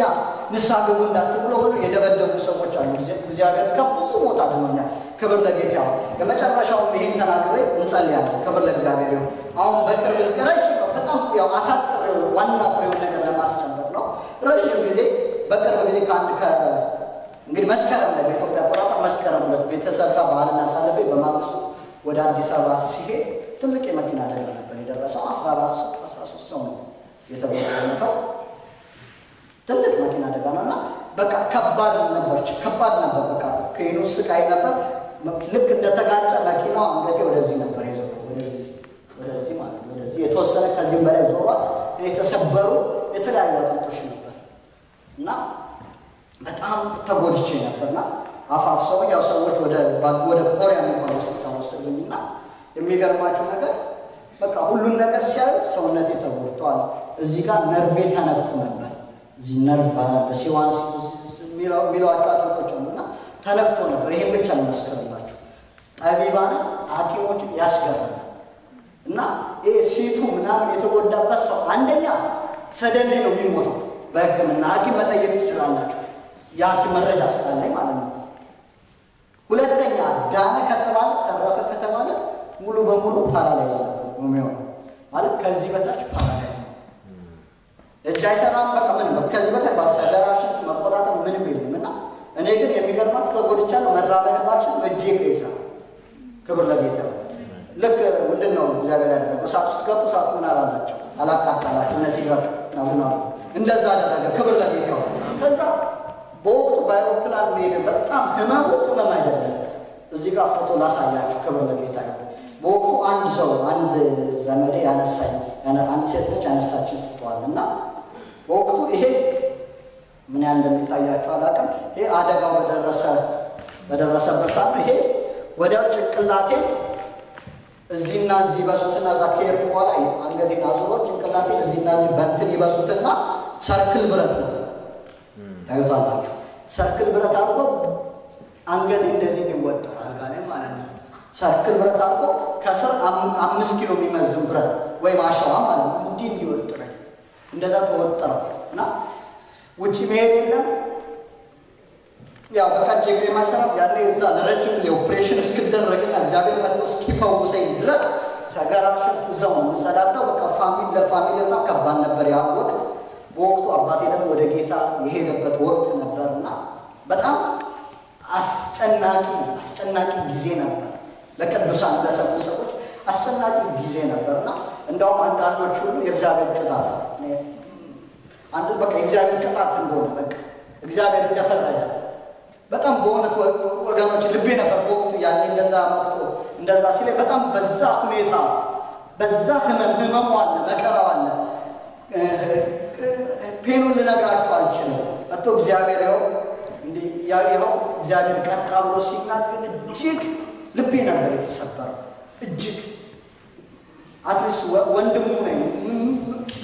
ንስሐ ግቡ እንዳትል ብለው ሁሉ የደበደቡ ሰዎች አሉ። እግዚአብሔር ከብዙ ሞት አድኖኛል። ክብር ለጌታ ይሁን። የመጨረሻውን ይሄን ተናግሬ እንጸልያለን። ክብር ለእግዚአብሔር ይሁን። አሁን በቅርብ ጊዜ ረጅም ነው በጣም ያው አሳጥር ዋና ፍሬውን ነገር ለማስጨበጥ ነው። ረጅም ጊዜ በቅርብ ጊዜ እንግዲህ መስከረም ላይ በኢትዮጵያ አቆጣጠር መስከረም ሁለት ቤተሰብ ጋር ባህልና ሳለፈ በማግስቱ ወደ አዲስ አበባ ሲሄድ ትልቅ የመኪና አደጋ ነበር የደረሰው። 13 ሰው ነው የተበላው። ትልቅ መኪና አደጋ ነውና በቃ ከባድ ነበር። በቃ ፔኑ ስቃይ ነበር። ልክ እንደተጋጨ መኪናው አንገቴ ወደዚህ ነበር የዞረው፣ ወደዚህ ማለት ነው። ወደዚህ የተወሰነ ከዚህም በላይ ዞሯል። የተሰበሩ የተለያዩ አጥንቶች ነበር እና በጣም ተጎድቼ ነበርና አፋፍሰው ያው ሰዎች ወደ ኮሪያ የሚባል ሆስፒታል ወሰዱኝና የሚገርማችሁ ነገር በቃ ሁሉን ነገር ሲያዩ ሰውነቴ ተጎድቷል። እዚህ ጋር ነርቬ ተነክቶ ነበር። እዚህ ነርቭ በሲዋንስ ሚሏቸው አጥንቶች አሉና ተነክቶ ነበር። ይሄን ብቻ ልመስክርላችሁ። ጠቢባን ሐኪሞችን ያስገርማል። እና ይሄ ሲቱ ምናምን የተጎዳበት ሰው አንደኛ ሰደኔ ነው የሚሞተው። በሕክምና ሐኪም መጠየቅ ትችላላችሁ። የሐኪም መረጃ ስላለኝ ማለት ነው። ሁለተኛ ዳነ ከተባለ ተረፈ ከተባለ ሙሉ በሙሉ ፓራላይዝ ነው የሚሆነው። ማለት ከዚህ በታች ፓራላይዝ ነው። እጅ አይሰራም። በቃ ምን ከዚህ በታች ባሰደራሽን መቆጣጠር ምንም የለም። እና እኔ ግን የሚገርማችሁ ተጎድቻለሁ። መራመድ ባልችል እጄ ይሰራ። ክብር ለጌታ። ልክ ምንድን ነው እግዚአብሔር ያደረገው? እሳት ውስጥ ገቡ። እሳት ምን አላላቸው? አላቃጠላቸው። እነዚህ በቃ ነው እንደዛ አደረገ። ክብር ለጌታ። ከዛ በወቅቱ በአይሮፕላን መሄድ በጣም ህመም አይደለም። እዚህ ጋር ፎቶ ላሳያችሁ። ክብር ለጌታ። በወቅቱ አንድ ዘመዴ ያነሳኝ አንድ ሴት ልጅ ያነሳችን ፎቶዋል እና በወቅቱ ይሄ ምን ያህል እንደሚታያችሁ አላውቅም። ይሄ አደጋው በደረሰበት ሰዓት ይሄ ወዲያው ጭንቅላቴ እዚህና እዚህ ይበሱትና እዛ ከሄድኩ በኋላ አንገቴን አዙሮ ጭንቅላቴን እዚህና እዚህ በንትን ይበሱትና ሰርክል ብረት ነው ታዩታላችሁ። ሰርክል ብረት አድርጎ አንገቴ እንደዚህ እንዲወጠር አልጋ ላይ ማለት ነው። ሰርክል ብረት አድርጎ ከስር 5 ኪሎ የሚመዝን ብረት ወይም አሸዋ ማለት ነው እንዲህ እንዲወጥረኝ እንደዛ ተወጠረ እና ውጪ መሄድ የለም። ያው በቃ ጀግሬ ማሰራው ያኔ እዛ ለረጅም ጊዜ ኦፕሬሽን እስክደረግና እግዚአብሔር መጥቶ እስኪፈውሰኝ ድረስ ሰገራሽን ትዘው እንሰዳደው በቃ ለፋሚሊ በጣም ከባድ ነበር ያ ወቅት። በወቅቱ አባቴ ደግሞ ወደ ጌታ የሄደበት ወቅት ነበርና በጣም አስጨናቂ ጊዜ ነበር። ለቅዱሳን ለሰሙ ሰዎች አስጨናቂ ጊዜ ነበርና እንደውም አንዳንዶች ሁሉ የእግዚአብሔር ቅጣት በቃ የእግዚአብሔር ቅጣት እንደሆነ በቃ እግዚአብሔር እንደፈረደ በጣም በእውነት ወገኖች ልቤ ነበር በወቅቱ ያኔ እንደዛ መጥቶ እንደዛ ሲለኝ በጣም በዛ ሁኔታ በዛ ህመሙ አለ፣ መከራው አለ። ፔኑን ልነግራችሁ አልችልም። መጥቶ እግዚአብሔር ያው እግዚአብሔር ቀጣ ብሎ ሲናገር እጅግ ልቤ ነበር የተሰበረው። እጅግ አትሊስት ወንድሙ ነኝ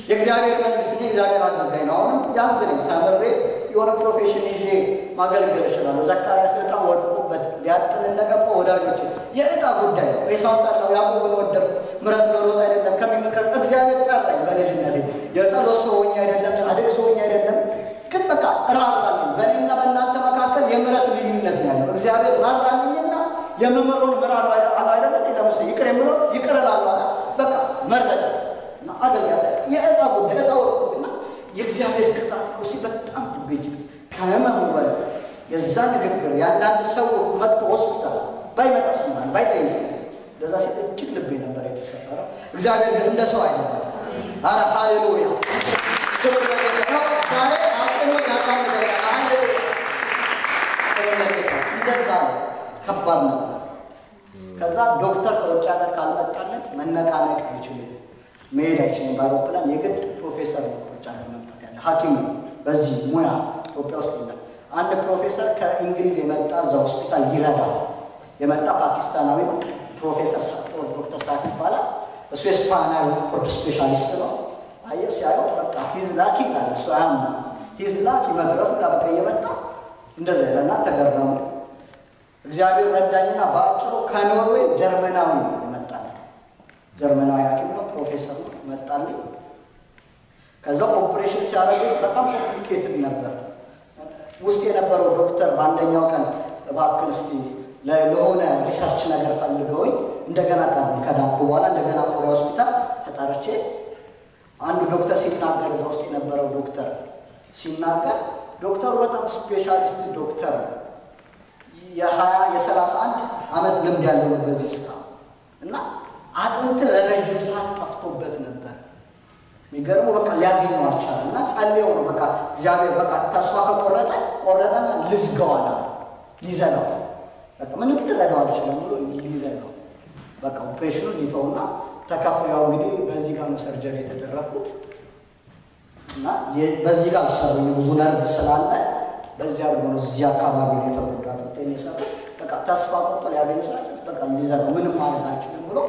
የእግዚአብሔር መንግስት እግዚአብሔር አገልጋይ ነው። አሁንም ያን ግን ተምሬ የሆነ ፕሮፌሽን ይዤ ማገልገል እችላለሁ። ዘካርያስ ዕጣ ወድቆበት ሊያጥን እንደገባ ወዳጆች የዕጣ ጉዳይ ነው። ኤሳው ጣጣው ያዕቆብን ወደድኩ ምሕረት ኖሮት አይደለም ከሚመከር እግዚአብሔር ጠራኝ በልጅነቴ የጸሎት ሰው ሆኜ አይደለም ጻድቅ ሰው ሆኜ አይደለም ግን በቃ ራራልኝ በእኔና በእናንተ መካከል የምሕረት ልዩነት ነው ያለው እግዚአብሔር ራራልኝና የመመሩን ምራል አይደለም ለሙሴ ይቅር የምለው ይቅር እላለሁ በቃ መረጠ እና አገኛለ የዕጣ ጉዳይ ዕጣ ወርቁና የእግዚአብሔር ቅጣት ነው በጣም ልጅት ከመመሩ በላይ የዛ ንግግር ያንዳንድ ሰው መጥቶ ሆስፒታል ባይመጣስ ማን ባይጠይቅስ ለዛ ሲል እጅግ ልቤ ነበር የተሰበረው እግዚአብሔር ግን እንደ ሰው አይደለም አረ ሃሌሉያ ዛሬ አጥሞ ያቃምዳል ሃሌሉያ እንደዛ ከባድ ነው ከዛ ዶክተር ከውጭ ሀገር ካልመጣለት መነቃነቅ አይችልም መሄድ አይችልም በአውሮፕላን የግድ ፕሮፌሰር ነው ከውጭ ሀገር መምጣት ያለ ሐኪም ነው በዚህ ሙያ ኢትዮጵያ ውስጥ ይላል አንድ ፕሮፌሰር ከእንግሊዝ የመጣ እዛ ሆስፒታል ይረዳል የመጣ ፓኪስታናዊ ፕሮፌሰር ዶክተር ሳፊ ይባላል እሱ የስፓይናል ኮርድ ስፔሻሊስት ነው አየህ ሲያየው በቃ ሂዝ ላኪ አለ እሱ አያም ሂዝ ላኪ መድረፍ ጋር በቃ እየመጣ እንደዛ ይላልና ተገረሙ እግዚአብሔር ረዳኝና በአጭሩ ከኖርዌይ ጀርመናዊ ይመጣል ጀርመናዊ ሐኪም ነው ፕሮፌሰር ነው መጣልኝ ከዛ ኦፕሬሽን ሲያደርጉ በጣም ኮምፕሊኬትድ ነበር ውስጥ የነበረው ዶክተር በአንደኛው ቀን እባክህ እስቲ ለሆነ ሪሰርች ነገር ፈልገውኝ እንደገና ከዳንኩ በኋላ እንደገና ኮሪያ ሆስፒታል ተጠርቼ አንዱ ዶክተር ሲናገር እዛ ውስጥ የነበረው ዶክተር ሲናገር ዶክተሩ በጣም ስፔሻሊስት ዶክተር የ31 ዓመት ልምድ ያለው በዚህ ስራ እና አጥንት ለረጅም ሰዓት ጠፍቶበት ነበር የሚገርሙ በቃ ሊያገኘው አልቻለም እና ጸልየው ነው በቃ እግዚአብሔር በቃ ተስፋ ቆረጠና ልዝጋዋል ሊዘጋው በቃ ምንም ሊረዳው አልቻለም ብሎ ሊዘጋው በቃ ኦፕሬሽኑን ሊተውና ተከፈያው እንግዲህ በዚህ ጋር ነው ሰርጀሪ የተደረኩት እና በዚህ ጋር ሰሩኝ ብዙ ነርቭ ስላለ በዚህ አርጎ ነው እዚህ አካባቢ ነው የተጎዳው ተጠይሰው በቃ ተስፋ ቆርጦ ሊያገኝ ሰዓት በቃ ሊዘጋው ምንም ማለት አይችልም ብሎ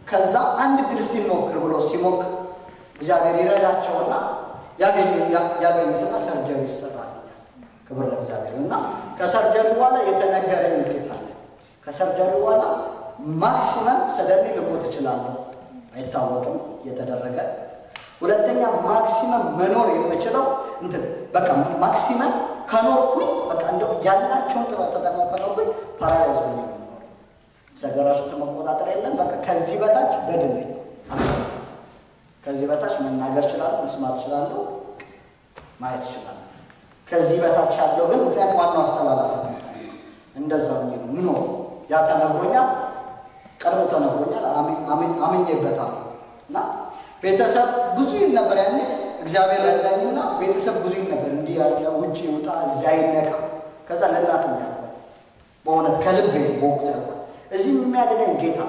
ከዛ አንድ ድልስቲን ሞክር ብሎ ሲሞክር እግዚአብሔር ይረዳቸውና ያገኙትና ሰርጀሪ ይሰራል ክብር ለእግዚአብሔር እና ከሰርጀሪ በኋላ የተነገረኝ ውጤት አለ ከሰርጀሪ በኋላ ማክሲመም ሰደኒ ልሞት እችላለሁ አይታወቅም የተደረገ ሁለተኛ ማክሲመም መኖር የምችለው በቃ ማክሲመም ከኖርኩኝ በቃ እንደው ያላቸውን ተጠቅመው ከኖርኩኝ ፓራላይዝ ሆኜ ነው ሰገራሽ ተመቆጣጠር የለም በቃ ከዚህ በታች በድሜ ከዚህ በታች መናገር እችላለሁ መስማት እችላለሁ ማየት እችላለሁ ከዚህ በታች ያለው ግን ምክንያት ዋናው አስተላላፊ ነው እንደዛው ነው ምን ነው ያ ተነግሮኛል ቀርቦ ተነግሮኛል አሜንበታለሁ እና ቤተሰብ ብዙ ይል ነበር ያኔ እግዚአብሔር ረዳኝና ቤተሰብ ብዙ ይል ነበር እንዲህ ያለ ውጪ ወጣ እዚያ ይነካ ከዛ ለእናት የሚያውቁት በእውነት ከልብ በወቅቱ ያውቁት እዚህ የሚያድነኝ ጌታ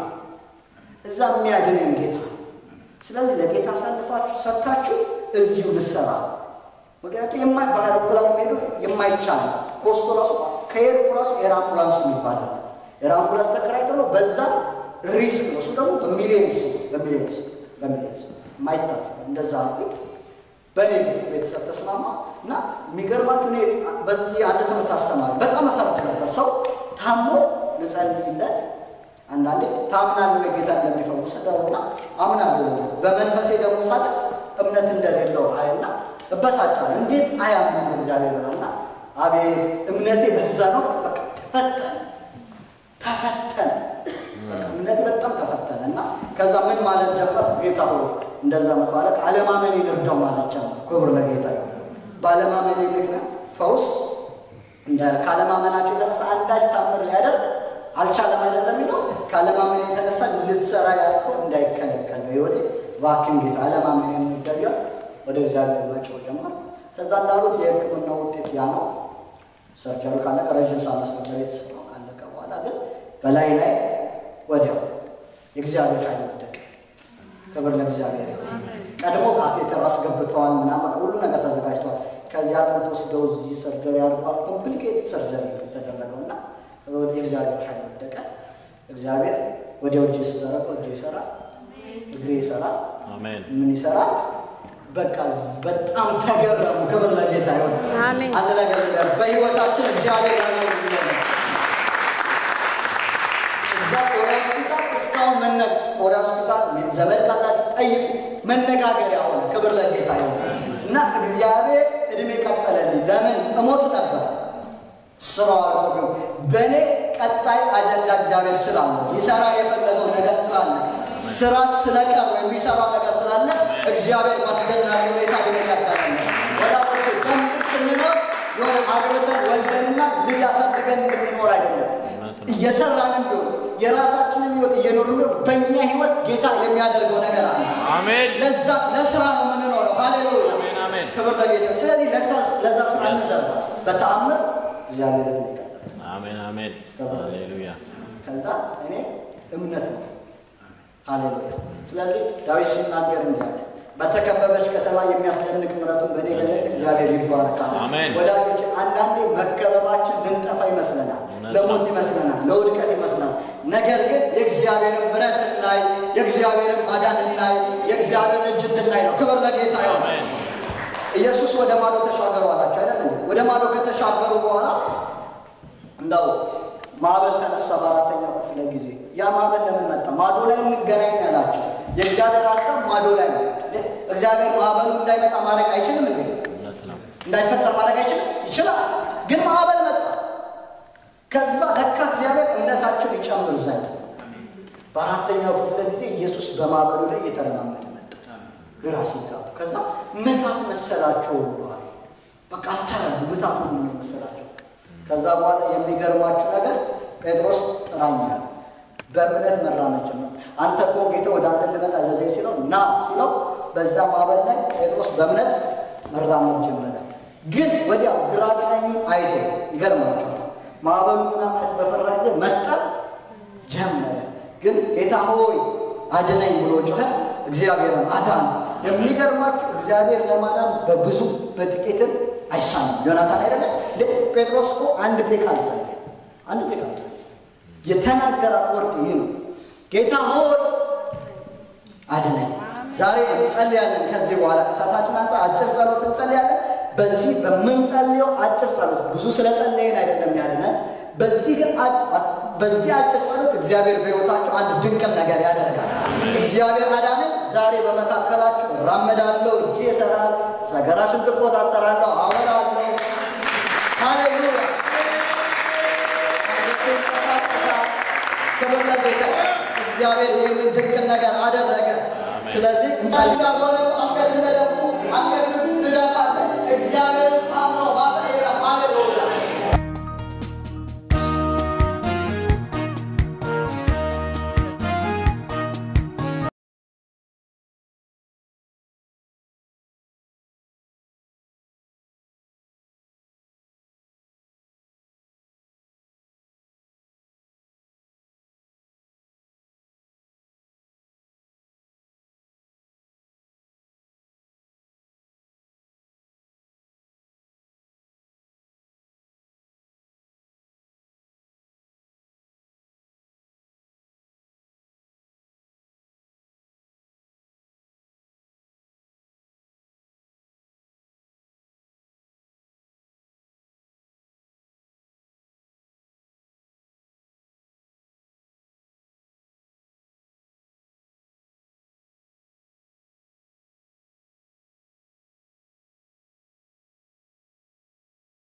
እዛ የሚያድነኝ ጌታ ስለዚህ ለጌታ አሳልፋችሁ ሰጣችሁ እዚሁ ልሰራ ምክንያቱም የማይባለው ሄዶ የማይቻል ኮስቶ ራሱ ከኤርፖራሱ ኤራምቡላንስ ይባላል ኤራምቡላንስ ተከራይቶ ነው በዛ ሪስክ ነው እሱ ደግሞ በሚሊየንስ ማይታሰብ እንደዛ ነው በኔ ቤተሰብ ተስማማ እና የሚገርማችሁ እኔ በዚህ አንድ ትምህርት አስተማሪ በጣም አፈርድ ነበር ሰው ታሞ ልጸልይለት አንዳንዴ ታምናለህ በጌታ እንደሚፈውስ ደውና አምናለሁ በመንፈሴ ደግሞ ሳለ እምነት እንደሌለው አይና እበሳጫለሁ እንዴት አያምንም እግዚአብሔርና አቤት እምነቴ በዛ ነው በቃ ተፈተነ በቃ እምነቴ በጣም ተፈተነና ከዛ ምን ማለት ጀመር ጌታ ሆይ እንደዛ መፋለቅ አለማመኔ ይርዳው ማለት ጀመር ክብር ለጌታ ይሁን ባለማመኔ ምክንያት ፈውስ እንደ ካለማመናቸው የተነሳ አንዳች ታምር ሊያደርግ አልቻለም አይደለም የሚለው ካለማመኔ የተነሳ ልትሰራ ያልከው እንዳይከለከል በህይወቴ ባክን ጌታ አለማመኔን እንደያ ወደ እግዚአብሔር መጮህ ጀመር ከዛ እንዳሉት የሕክምና ውጤት ያ ነው ሰርጀሪ ካለቀ ረጅም ሰዓት በቤት ስራው ካለቀ በኋላ ግን በላይ ወዲያው የእግዚአብሔር ኃይል ወደቀ ክብር ለእግዚአብሔር ይሁን ቀድሞ ካቴተር አስገብተዋል ምናምን ሁሉ ነገር ተዘጋጅቷል ከዚያ አጥንት ወስደው እዚህ ሰርጀሪ አድርጓል ኮምፕሊኬትድ ሰርጀሪ የተደረገውና የእግዚአብሔር ኃይል ወደቀ እግዚአብሔር ወዲያው እጅ ሲዘረጋ እጅ ይሰራል እግሬ ይሰራል አሜን ምን ይሰራል በቃ በጣም ተገረሙ ክብር ለጌታ ይሁን አሜን አንድ ነገር በህይወታችን እግዚአብሔር ያለው እስካሁን ወደ ሆስፒታል ዘመድ ካላችሁ ጠይቁ፣ መነጋገሪያ ሆነ። ክብር ለጌታ ይሁን እና እግዚአብሔር እድሜ ቀጠለልኝ። ለምን እሞት ነበር ስራው አልቆም። በእኔ ቀጣይ አጀንዳ እግዚአብሔር ስላለ ይሰራ የፈለገው ነገር ስላለ ስራ ስለቀረ የሚሰራው ነገር ስላለ እግዚአብሔር ማስደናቂ ሁኔታ እድሜ ቀጠለልኝ። ወዳጆቼ በምድር ስንኖር የሆነ አግብተን ወልደንና ልጅ አሳድገን እንድንኖር አይደለም። እየሰራንም ቢሆን የራሳችንን ህይወት እየኖርን በእኛ ህይወት ጌታ የሚያደርገው ነገር አለ። አሜን። ለዛስ ለስራ ነው የምንኖረው። ሃሌሉያ አሜን። ክብር ለጌታ። ስለዚህ ለዛ ስራ እንሰራ በተአምር እግዚአብሔር ይቀጥላል። አሜን አሜን። ሃሌሉያ። ከዛ እኔ እምነት ነው። ሃሌሉያ። ስለዚህ ዳዊት ሲናገር እንዲያለ በተከበበች ከተማ የሚያስደንቅ ምሕረቱን በእኔ ገለጥ እግዚአብሔር ይባረካል። ወዳጆች አንዳንዴ መከበባችን ልንጠፋ ይመስለናል፣ ለሞት ይመስለናል፣ ለውድቀት ይመስለናል። ነገር ግን የእግዚአብሔርን ምሕረት እናይ፣ የእግዚአብሔርን ማዳን እናይ፣ የእግዚአብሔርን እጅ እንድናይ ነው። ክብር ለጌታ ይሁን። ኢየሱስ ወደ ማዶ ተሻገሩ አላቸው አይደል? ወደ ማዶ ከተሻገሩ በኋላ እንደው ማዕበል ተነሳ። በአራተኛው ክፍለ ጊዜ ያ ማዕበል ለምን መጣ? ማዶ ላይ እንገናኝ ያላቸው የእግዚአብሔር ሐሳብ ማዶ ላይ ነው። እግዚአብሔር ማዕበሉ እንዳይመጣ ማድረግ አይችልም እንዴ? እንዳይፈጠር ማድረግ አይችልም? ይችላል። ግን ማዕበል መጣ። ከዛ ለካ እግዚአብሔር እምነታቸው ይጨምር ዘንድ በአራተኛው ክፍለ ጊዜ ኢየሱስ በማዕበሉ ላይ እየተረማመደ መጣ። ግራ ሲጋቡ ከዛ ምታት መሰላቸው ብሏል። በቃ አልተረዱ፣ ምታቱ ነው መሰላቸው። ከዛ በኋላ የሚገርማችሁ ነገር ጴጥሮስ ጥራኝ አለ። በእምነት መራመድ ጀመረ። አንተ እኮ ጌታ ወደ አንተ ልመጣ ዘዘይ ሲለው ና ሲለው በዛ ማዕበል ላይ ጴጥሮስ በእምነት መራመድ ጀመረ። ግን ወዲያው ግራ ቀኙን አይቶ ይገርማችኋል ማዕበሉ ምናምን በፈራ ጊዜ መስጠት ጀመረ። ግን ጌታ ሆይ አድነኝ ብሎ ጮኸ። እግዚአብሔርን አዳነ። የሚገርማችሁ እግዚአብሔር ለማዳን በብዙ በጥቂትም አይሳንም። ዮናታን አይደለም ጴጥሮስ እኮ አንድ ደቂቃ አልጸለየ። አንድ ደቂቃ አልጸለየ። የተናገራት ወርድ ይህ ነው፣ ጌታ ሆይ አድነኝ። ዛሬ እንጸልያለን። ከዚህ በኋላ ከሰዓታችን አንፃር አጭር ጸሎት እንጸልያለን። በዚህ በምንጸልየው አጭር ጸሎት ብዙ ስለጸለየን አይደለም ያድነን። በዚህ አጭር ጸሎት እግዚአብሔር በሕይወታችሁ አንድ ድንቅ ነገር ያደርጋል። እግዚአብሔር አዳነኝ። ዛሬ በመካከላችሁ ራመዳለሁ፣ እጄ እሰራለሁ፣ ሰገራሽን ትቆጣጠራለሁ፣ አወራለሁ። ሃሌሉያ። ክብር ለጌታ። እግዚአብሔር ይህንን ድንቅ ነገር አደረገ። ስለዚህ እንጸልያለን። አንገት እንደደፉ አንገት